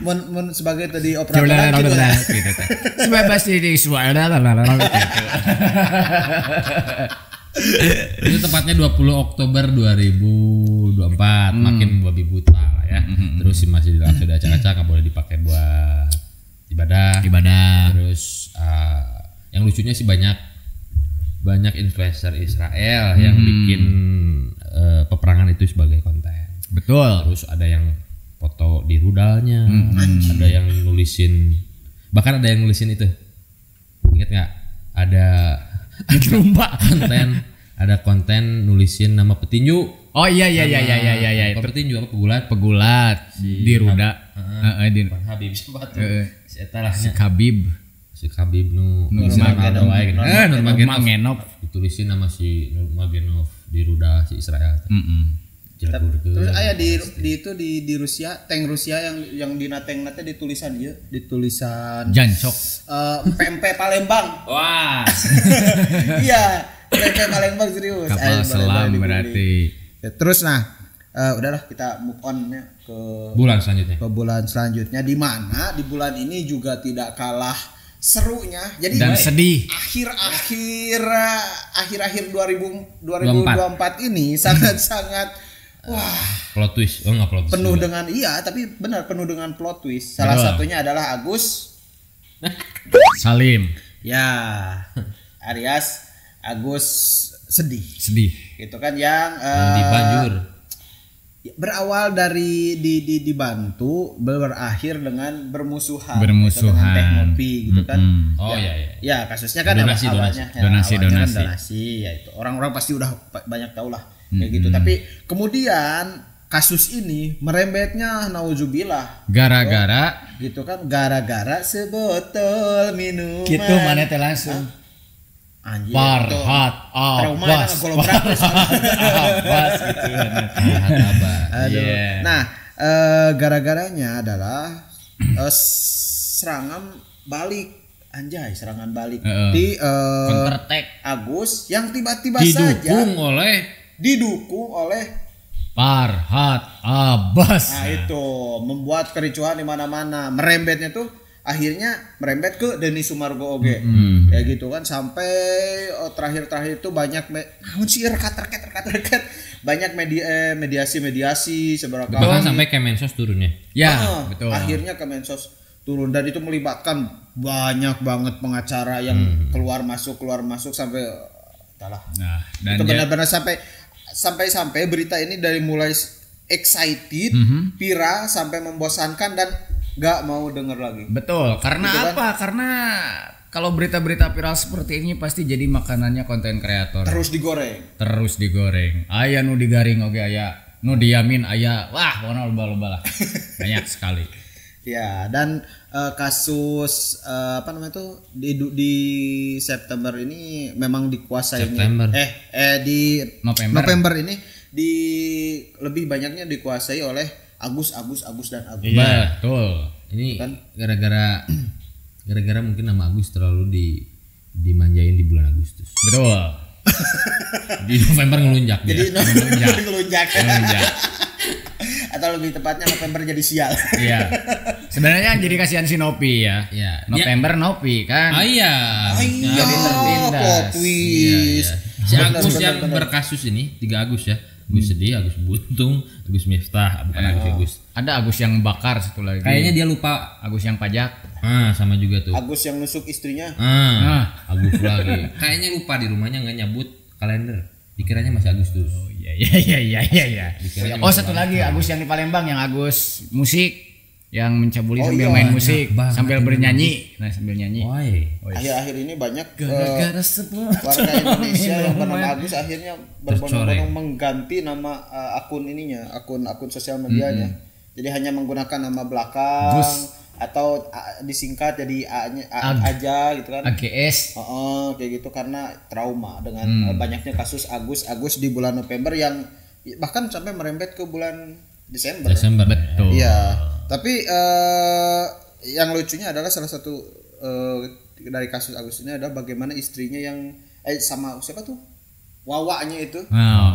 Mun sebagai tadi operator
gitu teh. Sebebas di suara
itu tepatnya 20 Oktober 2024 makin babi buta lah ya. Terus si Masjidil Aqsa diacak-acak nggak boleh dipakai buat ibadah. Terus yang lucunya sih banyak investor Israel yang bikin peperangan itu sebagai konten.
Betul.
Terus ada yang foto di rudalnya, ada yang nulisin, bahkan ada yang nulisin itu. Ingat nggak? Ada konten nulisin nama petinju.
Oh iya.
Petinju apa
pegulat di ruda.
Di Habib siapa tuh? Si Khabib Nurmagomedov ditulisin nama si Nurmagomedov di ruda si Israel.
Terus aya di Rusia, tank Rusia yang dina tank nate ditulisan
Jancok.
PMP Palembang.
Wah.
Iya, PMP Palembang serius.
Kapal selam berarti.
Terus udahlah kita move on ya ke bulan selanjutnya di mana di bulan ini juga tidak kalah serunya. Jadi
dan sedih.
Akhir 2024 ini sangat
plot twist.
Penuh juga. Penuh dengan plot twist. Salah satunya adalah Agus
Salim.
Ya, alias Agus sedih. Gitu kan yang
dibanjur.
Berawal dari dibantu berakhir dengan bermusuhan.
Gitu, dengan
teh ngopi gitu kan.
Iya.
Ya, kasusnya kan donasi. Ya itu. Orang-orang pasti udah banyak tahu lah kayak gitu. Tapi kemudian kasus ini merembetnya nauzubillah.
Gara-gara
gitu kan, gara-gara sebotol minuman.
Gitu mana teh langsung.
Anjir,
Farhat Abbas
gitu.
Yeah.
Nah, gara-garanya adalah serangan balik di
counter attack
Agus yang tiba-tiba saja didukung oleh
Farhat Abbas.
Nah, itu membuat kericuhan di mana-mana. Merembetnya tuh akhirnya merembet ke Denny Sumargo oge. Kayak gitu kan sampai terakhir itu banyak banyak mediasi seberapa
kali sampai Kemensos turunnya.
Ya, betul.
Akhirnya Kemensos turun dan itu melibatkan banyak banget pengacara yang keluar masuk sampai dan itu benar-benar sampai berita ini dari mulai excited, viral sampai membosankan dan gak mau denger lagi.
Betul. Karena gitu apa? Kan? Karena kalau berita-berita viral seperti ini pasti jadi makanannya konten kreator.
Terus digoreng.
Aya nu digaring oge aya, nu diamin aya. Wah, pokoknya loba-loba lah. Banyak sekali.
Ya, dan kasus di September ini memang dikuasai di November ini lebih banyaknya dikuasai oleh Agus.
Iya, betul.
Ini kan gara-gara mungkin nama Agus terlalu dimanjain di bulan Agustus.
Betul.
Di November ngelunjak.
Jadi ngelunjak. Atau lebih tepatnya November jadi sial.
Iya. Sebenarnya jadi kasihan si Nopi ya.
Iya.
November Nopi kan.
Iya.
Jadi tertindas.
Iya. Si Agus yang berkasus ini 3 Agus ya. Agus sedih, Agus buntung, Agus Miftah, bukan Agus.
Ada Agus yang bakar satu lagi.
Kayaknya dia lupa
Agus yang pajak.
Sama juga tuh.
Agus yang nusuk istrinya.
Agus lagi. Kayaknya lupa di rumahnya nggak nyabut kalender. Dikiranya masih Agustus.
Oh iya. Satu lagi Agus yang di Palembang, yang Agus musik. Yang mencabuli sambil main musik, sambil bernyanyi. Sambil nyanyi.
Akhir-akhir ini banyak warga Indonesia yang bernama Agus akhirnya berbondong-bondong mengganti nama akun sosial medianya. Jadi hanya menggunakan nama belakang Gus, atau disingkat jadi aja gitu kan.
AGS.
Kayak gitu karena trauma dengan banyaknya kasus Agus di bulan November yang bahkan sampai merembet ke bulan Desember.
Betul.
Iya. Tapi yang lucunya adalah salah satu dari kasus Agus ini adalah bagaimana istrinya yang sama siapa tuh Wawanya itu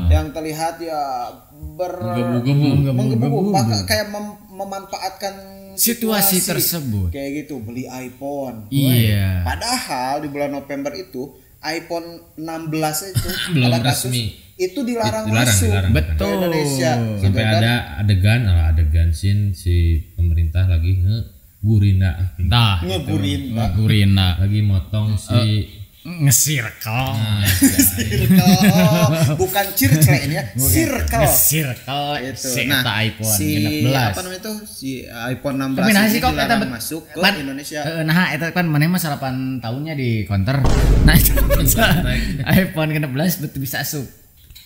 yang terlihat ya menggebu-gebu kayak memanfaatkan
situasi tersebut
kayak gitu, beli iPhone.
Iya.
Padahal di bulan November itu iPhone 16 itu
belum resmi.
Itu dilarang masuk
betul
ke Indonesia.
Sampai ada adegan scene si pemerintah lagi Gurinda.
Dah. Ngegurinda.
Lagi motong si
nge-circle.
Bukan circle ini ya, circle.
Nge-circle itu. Nah, iPhone
si
16.
apa namanya itu? Si iPhone 16
tapi nah sih kok
dilarang masuk ke Indonesia.
Nah, itu kan mana mah 8 tahunnya di counter. Nah, itu iPhone 16 betul bisa asup.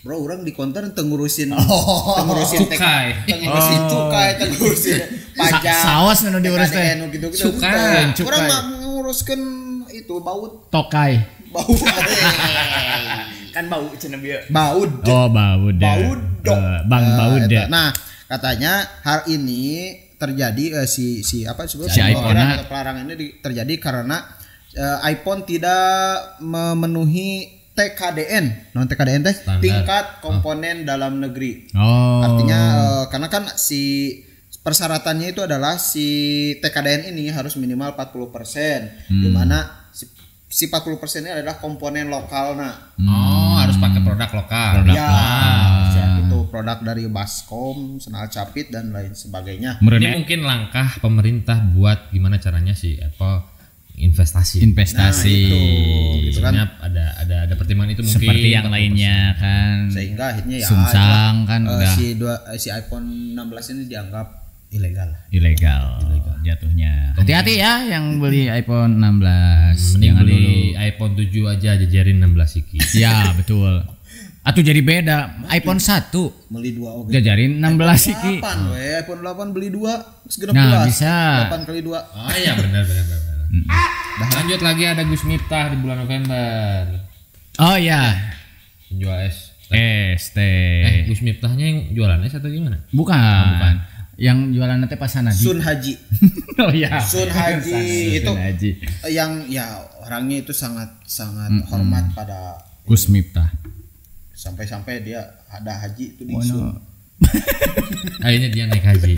Bro, orang di counter ngurusin
cukai,
ngurusin pajak,
saus nu diurus teh.
Cukai. Orang mah nguruskeun itu baut.
Tokai.
Baut.
Kan bau cenah bieu.
Baud.
Oh, baud.
Baud.
Bang baud.
Nah, katanya hari ini terjadi si
iPhone
pelarangan ini terjadi karena iPhone tidak memenuhi TKDN, non TKDN teh tingkat komponen dalam negeri. Artinya karena kan si persyaratannya itu adalah si TKDN ini harus minimal 40%, di mana si 40% ini adalah komponen lokal.
Harus pakai produk lokal.
Itu produk dari Baskom, Senal Capit dan lain sebagainya.
Ini mungkin langkah pemerintah buat gimana caranya si Apple investasi
nah,
gitu kan, ada pertimbangan itu mungkin
seperti yang lainnya kan,
sehingga akhirnya ya
Sumsang kan
si iPhone 16 ini dianggap ilegal jatuhnya. Hati-hati ya yang beli iPhone 16,
jangan beli iPhone 7 aja jajarin 16 iki.
Ya betul. Atau jadi beda, iPhone 1
beli 2
jajarin 16 iki.
iPhone 8 beli 2 segenap
nah, bisa
8 kali 2.
Oh iya benar. Lanjut lagi ada Gus Miftah di bulan November.
Oh ya.
Penjual es.
Gus
Miftahnya yang jualan es atau gimana?
Bukan. Yang jualan nanti pas Sanadi.
Sun Haji.
Oh iya.
Sun Haji itu yang ya orangnya itu sangat hormat pada
Gus Miftah.
Sampai dia ada haji itu di Sun.
Akhirnya dia naik haji.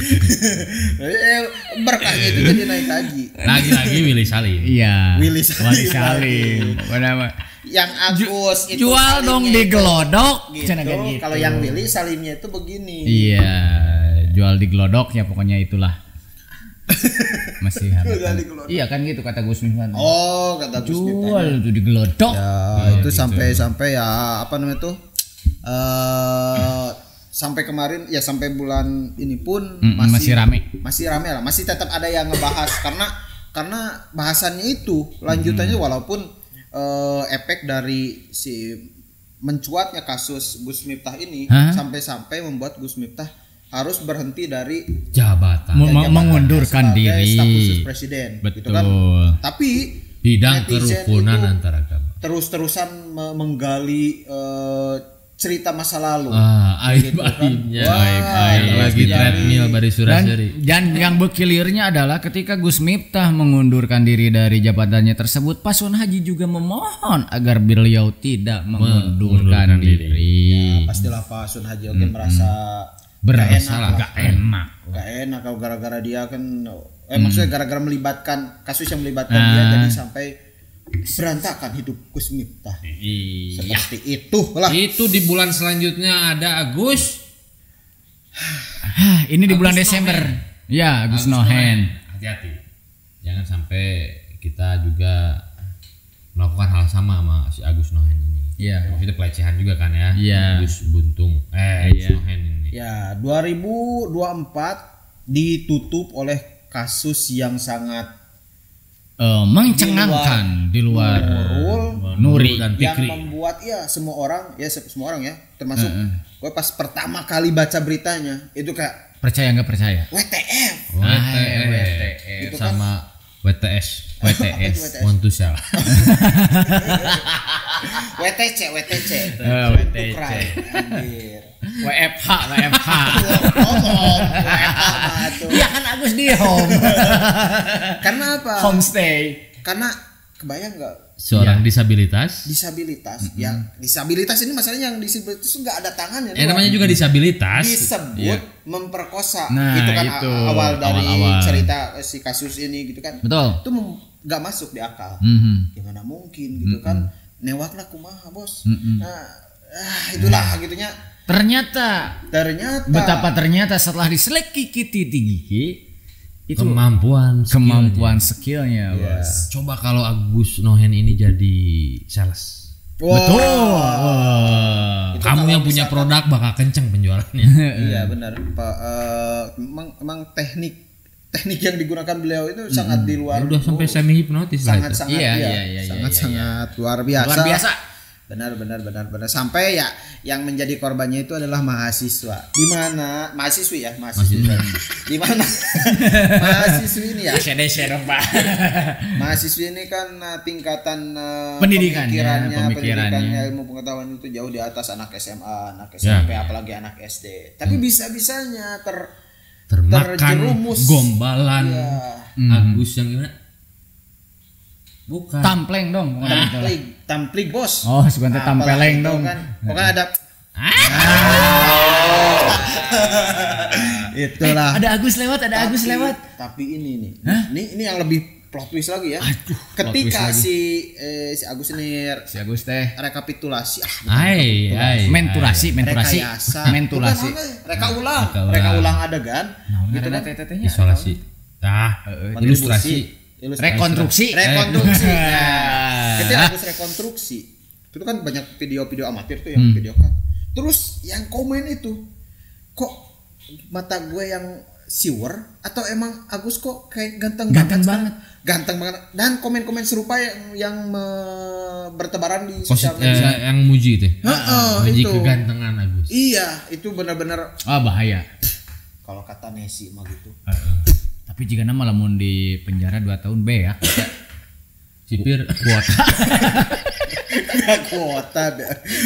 Berkahnya itu jadi naik haji.
Lagi Willy Salim.
Iya.
Willy Salim.
Mana
yang Agus
itu jual dong di Glodok
gitu. Kalau yang Willy Salimnya itu begini.
Iya, jual di Glodok ya pokoknya itulah. Masih harus. Iya kan gitu kata Gus Miftah.
Oh, kata Gus Miftah.
Jual itu di Glodok.
Ya, itu sampai ya apa namanya tuh? Sampai kemarin ya sampai bulan ini pun masih rame lah, masih tetap ada yang ngebahas karena bahasannya itu lanjutannya walaupun efek dari si mencuatnya kasus Gus Miftah ini sampai membuat Gus Miftah harus berhenti dari
jabatan mengundurkan diri
staf khusus presiden.
Betul.
Gitu kan. Tapi
bidang kerukunan antar agama
terus-terusan menggali cerita masa lalu.
Aib-aibnya. Lagi treadmill bari suraseri.
Dan yang berkilirnya adalah ketika Gus Miftah mengundurkan diri dari jabatannya tersebut, Pak Sun Haji juga memohon agar beliau tidak mengundurkan diri.
Ya, pastilah Pak Sun Haji merasa
gak enak
kalau gara-gara dia kan maksudnya gara-gara melibatkan kasus yang melibatkan dia jadi sampai berantakan hidup Gus Miftah. Seperti itulah.
Itu di bulan selanjutnya ada Agus.
Ini di bulan Desember. Ya, Agus Nohen.
Hati-hati. Jangan sampai kita juga melakukan hal sama si Agus Nohen ini.
Iya.
Itu pelecehan juga kan ya.
Iya.
Agus Buntung. Agus Nohen ini.
Ya, 2024 ditutup oleh kasus yang sangat
mencengangkan di luar Nuri
dan
yang
Fikri.
membuat semua orang ya termasuk gue pas pertama kali baca beritanya itu kayak
percaya nggak percaya
WTF
itu sama kan? WTS Montusel
WTC
WFH iya kan Agus di home
karena apa
homestay
karena kebayang nggak
seorang disabilitas
yang disabilitas ini masalahnya yang disabilitas nggak ada tangannya
namanya juga disabilitas
disebut memperkosa
nah,
itu kan awal dari cerita si kasus ini gitu kan
betul
itu nggak masuk di akal gimana mungkin gitu kan newakna kumaha bos itulah gitunya
ternyata betapa ternyata setelah diseleki tinggi itu
kemampuan
skillnya bos.
Coba kalau Agus Nohen ini jadi sales.
Betul.
Kamu yang punya produk bakal kenceng penjualannya.
Iya benar. Memang teknik yang digunakan beliau itu sangat di luar.
Udah sampai semi hipnotis lah.
Sangat luar biasa. Benar. Sampai ya yang menjadi korbannya itu adalah mahasiswa. Di mana mahasiswi. Di mana mahasiswi ini ya? Mahasiswi ini kan tingkatan pemikirannya, ilmu pengetahuan itu jauh di atas anak SMA, anak SMP, apalagi anak SD. Tapi bisa-bisanya
termakan gombalan Agus yang gimana? Bukan.
Tampleng dong.
Tampling bos.
Oh, sebentar tampeleng dong.
Kan. Pokoknya ada. Itulah.
Ada Agus lewat.
Tapi ini yang lebih plot twist lagi ya. Ketika si Agus ini rekapitulasi.
Menturasi.
Reka ulang adegan.
Gitu kan.
Isolasi. Ilustrasi.
Rekonstruksi.
Ketika Agus rekonstruksi, itu kan banyak video-video amatir tuh yang videokan. Terus yang komen itu, kok mata gue yang siwer atau emang Agus kok kayak ganteng banget. Dan komen-komen serupa yang bertebaran di sosial media.
Yang muji itu. Muji
itu
kegantengan Agus.
Iya, itu benar-benar
bahaya.
Kalau kata Nesi mah gitu.
Tapi jika nama lamun di penjara 2 tahun ya.
Sipir
kuota.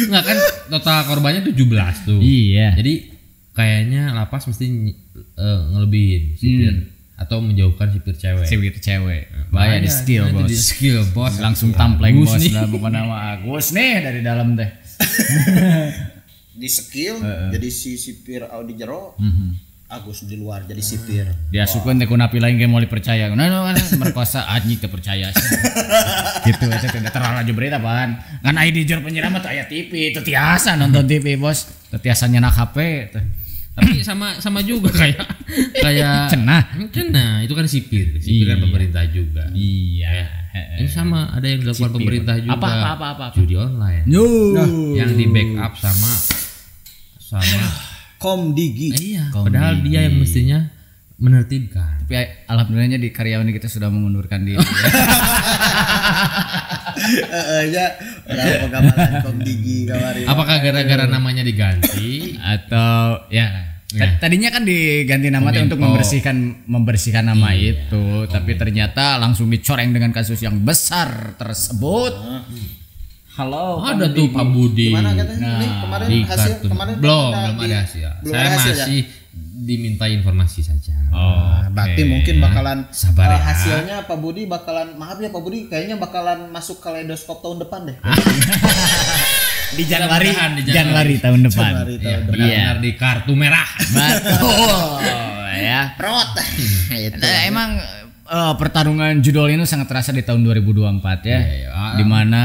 Enggak kan total korbannya 17 tuh.
Iya.
Jadi kayaknya lapas mesti ngelebihin sipir atau menjauhkan sipir cewek.
Bahaya di skill bos. Langsung tampleng bos lah bukan nama Agus nih dari dalam teh.
Di skill jadi si sipir Audi jero. Agus di luar jadi sipir.
Dia suka teh kunapi lain ge moal percaya. Kan merkosa anjing teh percaya. Gitu aja teh terlalu aja berita apaan. Ngan aya di jero penjara mah aya TV, teu tiasa nonton TV bos. Teu tiasa nyenak HP teh.
Tapi sama juga kayak cenah itu kan sipir kan pemerintah juga.
Iya.
Ini sama ada yang dilakukan pemerintah juga.
Apa?
Judi online. Yang di backup sama
Komdigi.
Iya. Padahal dia yang mestinya menertibkan.
Tapi alhamdulillahnya di karyawan kita sudah mengundurkan diri.
Ya, pengamalan Komdigi kemarin.
Apakah gara-gara namanya diganti
atau tadinya kan diganti nama untuk membersihkan nama itu, tapi ternyata langsung dicoreng dengan kasus yang besar tersebut. Halo,
ada tuh Pak Budi.
Gimana katanya? Ini kemarin
belum ada hasil. Saya masih diminta informasi saja.
Berarti mungkin bakalan
sabar ya.
Hasilnya Pak Budi bakalan, maaf ya Pak Budi, kayaknya bakalan masuk kaleidoskop tahun depan deh.
Di Januari tahun depan.
Benar di kartu merah.
Betul. Ya.
Prot.
Emang pertarungan judul ini sangat terasa di tahun 2024 ya. Di mana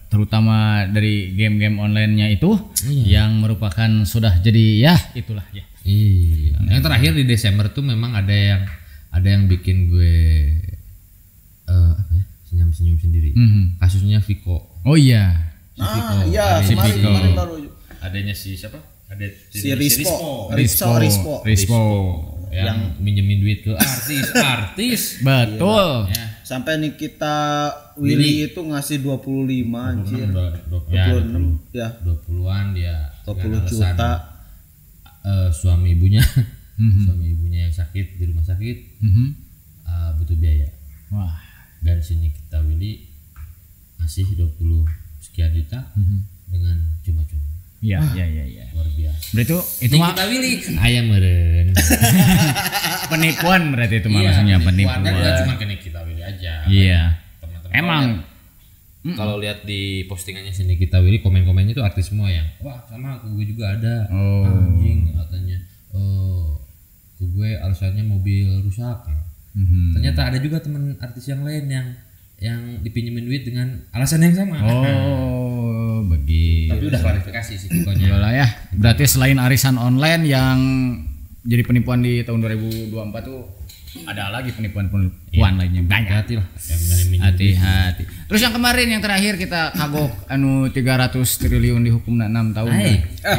terutama dari game-game online-nya itu yang merupakan sudah jadi itulah ya.
Iya. Yang terakhir di Desember tuh memang ada yang bikin gue senyum-senyum sendiri. Kasusnya Viko.
Oh iya.
Si kemarin baru.
Adanya si siapa? Ada
si Rispo.
Yang minjemin duit ke artis.
Betul.
Ya.
Sampai Nikita Willy itu ngasih 25 anjir. 26 ya.
20-an dia
20 juta.
Suami ibunya yang sakit di rumah sakit. Butuh biaya.
Wah.
Dan si Nikita Willy ngasih 20 sekian juta dengan cuma-cuma.
Iya.
Luar biasa.
Berarti itu
Nikita Willy ayam meren.
Penipuan berarti itu maksudnya penipuan.
Enggak cuma ke Nikita Willy aja.
Iya.
Teman-teman
Emang
kalau lihat di postingannya si Nikita Willy, komen-komennya tuh artis semua yang wah sama aku gue juga ada. Anjing katanya. Ke gue alasannya mobil rusak. Ternyata ada juga teman artis yang lain yang dipinjemin duit dengan alasan yang sama.
Begitu.
Tapi udah klarifikasi sih pokoknya.
Lah ya. Berarti selain arisan online yang jadi penipuan di tahun 2024 tuh ada lagi penipuan lainnya banyak.
Hati-hati lah.
Hati-hati. Terus yang kemarin yang terakhir kita kagok 300 triliun dihukum 6 tahun.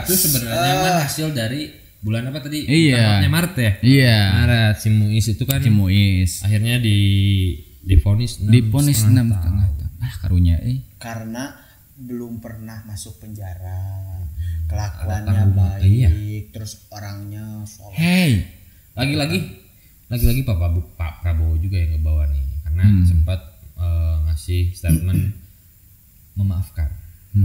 Itu sebenarnya hasil dari bulan apa tadi?
Iya.
Maret ya?
Iya.
Maret si Muiz itu kan.
Si Muiz.
Akhirnya divonis 6,5 tahun.
Karunya
karena belum pernah masuk penjara. Kelakuannya baik, terus orangnya
soleh.
Lagi-lagi Pak Prabowo juga yang ngebawa nih, karena sempat ngasih statement memaafkan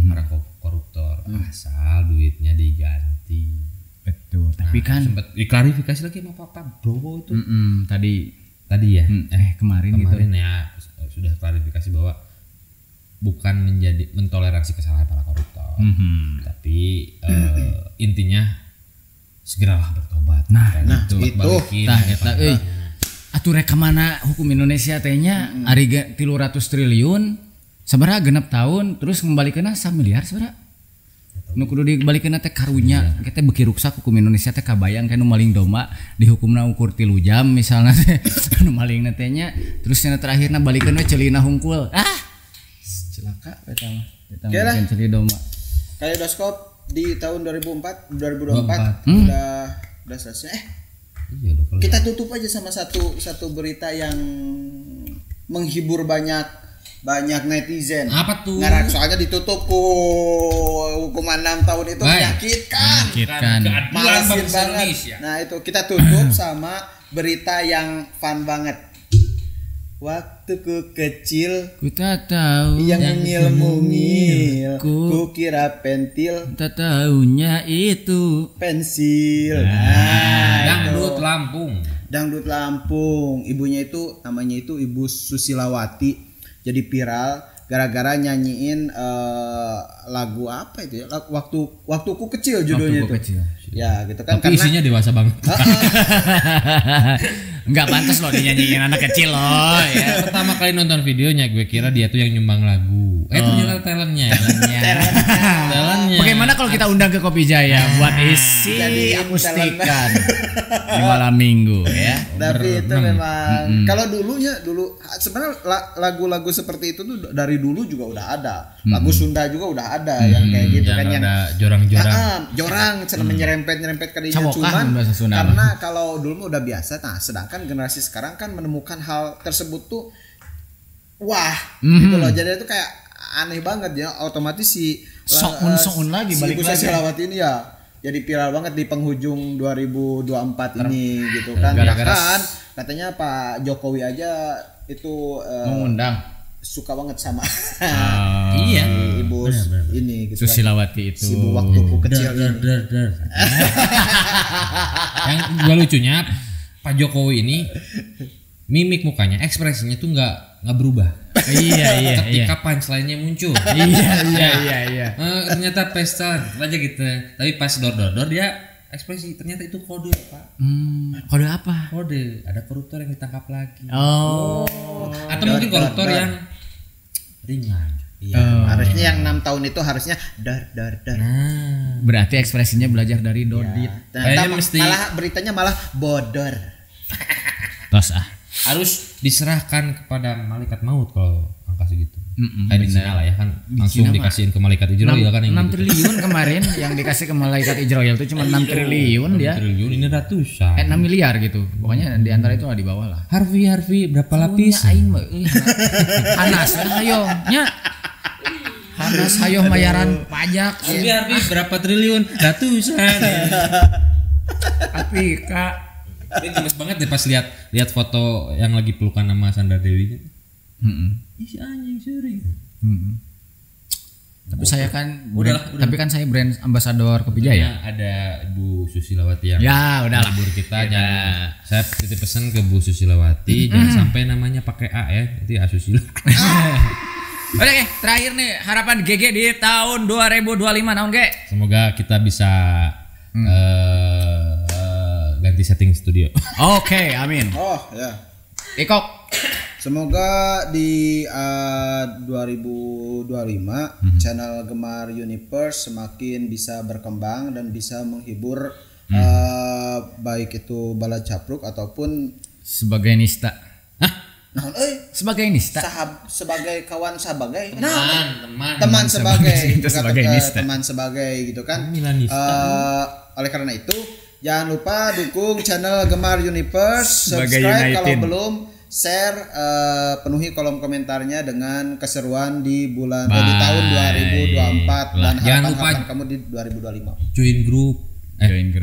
para koruptor asal duitnya diganti.
Betul. Tapi kan
sempat diklarifikasi lagi sama Pak Prabowo itu.
Tadi ya. Kemarin gitu.
Ya sudah klarifikasi bahwa bukan mentoleransi kesalahan para koruptor, tapi intinya segeralah bertobat.
Itu
atuh rek mana hukum Indonesia tehnya ari 300 triliun sabaraha 6 tahun terus ngembalikanna 1 miliar sabaraha nu kudu dibalikeunna teh karunya kita beki ruksak hukum Indonesia teh kabayang kan nu maling domba dihukumna ukur 3 jam misalnya teh nu malingna teh nya terus nya terakhirna balikeun we ceulina hungkul celaka eta mah bikin celi domba.
Kaleidoskop di tahun 2024 udah selesai.
Iya,
kita tutup aja sama satu berita yang menghibur banyak netizen.
Apa tuh?
Soalnya ditutup hukuman 6 tahun itu menyakitkan. Malasin banget. Nah, itu kita tutup sama berita yang fun banget. Waktu ku kecil
ku tak tahu
yang mungil ku kira pentil
tak tahunya itu
pensil. Dangdut Lampung. Ibunya itu namanya itu Ibu Susilawati. Jadi viral gara-gara nyanyiin lagu apa itu ya? Waktuku kecil judulnya itu. Ya gitu kan.
Tapi isinya dewasa banget.
Enggak pantas loh dinyanyiin anak kecil loh ya.
Pertama kali nonton videonya gue kira dia tuh yang nyumbang lagu. Ternyata talentnya.
Bagaimana kalau kita undang ke Kopi Jaya buat isi akustikan di malam minggu ya.
Tapi itu memang kalau dulu sebenarnya lagu-lagu seperti itu tuh dari dulu juga udah ada. Lagu Sunda juga udah ada yang kayak gitu kan yang jorang nyerempet ke dia cuman karena kalau dulu udah biasa. Nah, sedangkan generasi sekarang kan menemukan hal tersebut tuh gitu loh. Jadi itu kayak aneh banget ya, otomatis si
soun lagi balik lagi
Susilawati ini ya jadi viral banget di penghujung 2024 ini gitu kan.
Gara-gara
Katanya Pak Jokowi aja itu
mengundang
suka banget sama
iya
Ibu ini gitu
Susilawati
kan.
itu
Si ibu waktuku kecil
yang gua lucunya Pak Jokowi ini mimik mukanya ekspresinya tuh nggak berubah.
Iya
ketika punchline-nya muncul.
Iya.
Ternyata pesta aja gitu. Tapi pas dor dia ekspresi ternyata itu kode, Pak.
Kode apa?
Kode ada koruptor yang ditangkap lagi.
Atau
mungkin koruptor yang ringan.
Iya, harusnya yang 6 tahun itu harusnya dar.
Berarti ekspresinya belajar dari Dodit.
Ya. Malah beritanya malah bodor.
Tos
harus diserahkan kepada malaikat maut kalau angka segitu. Kayak di Cina lah ya kan langsung dikasihin ke malaikat Israel kan yang
6 triliun kemarin yang dikasih ke malaikat Israel itu cuma 6 triliun dia.
6 triliun ini ratusan.
6 miliar gitu. Pokoknya di antara itu di bawah lah.
Harvey berapa lapis?
Aing mah Hanas hayo nya. Hanas hayo bayaran pajak.
Harvey berapa triliun? Ratusan.
Tapi Kak
ini gemes banget deh pas lihat foto yang lagi pelukan sama Sandra Dewi. Isi anjing sering.
Tapi saya kan tapi kan saya brand ambassador Kopi Jaya.
Ada Bu Susilawati yang
udah
libur kita saya titip pesan ke Bu Susilawati jangan sampai namanya pakai A ya. Itu Asusila.
Oke, terakhir nih harapan GG di tahun 2025 naon ge?
Semoga kita bisa ganti setting studio.
Oke, amin.
Oh ya.
Ikok.
Semoga di 2025 channel Gemar Universe semakin bisa berkembang dan bisa menghibur baik itu bala capruk ataupun
sebagai nista.
Nah,
sebagai nista.
Sebagai kawan sebagai
teman
sebagai
nista.
Teman sebagai gitu kan. Oleh karena itu jangan lupa dukung channel Gemar Universe, subscribe kalau belum, share, penuhi kolom komentarnya dengan keseruan di di tahun 2024 dan harapan kamu di 2025.
Join grup.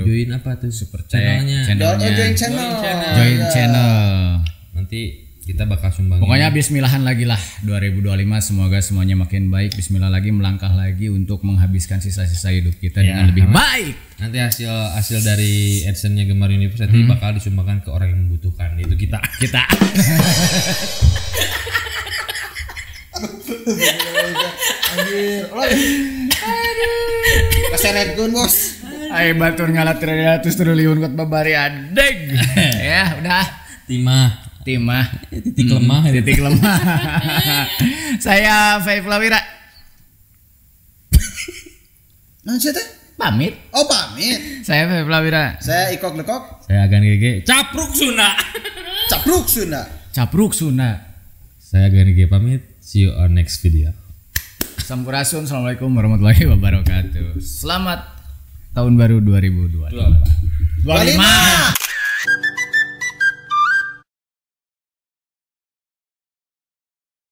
Join apa tuh?
Super
channelnya. Join channel.
Nanti kita bakal sumbangin.
Pokoknya bismillahan lagi lah 2025, semoga semuanya makin baik. Bismillah lagi, melangkah lagi untuk menghabiskan sisa-sisa hidup kita dengan lebih baik.
Nanti hasil dari AdSense-nya Gemar Universe nanti bakal disumbangkan ke orang yang membutuhkan, itu kita.
Anjir. Keseretkeun bos.
Ayo batur ngalat 300 triliun kot babari adeg. Ya udah. Timah titik lemah. Saya Fai Flawira.
Nah, siapa?
Pamit.
Oh, pamit.
Saya Fai Flawira.
Saya Ikok Lekok.
Saya Agan GG.
Capruk Sunda.
Saya Agan GG pamit. See you on next video.
Sampurasun. Assalamualaikum warahmatullahi wabarakatuh. Selamat tahun baru 2022. 25.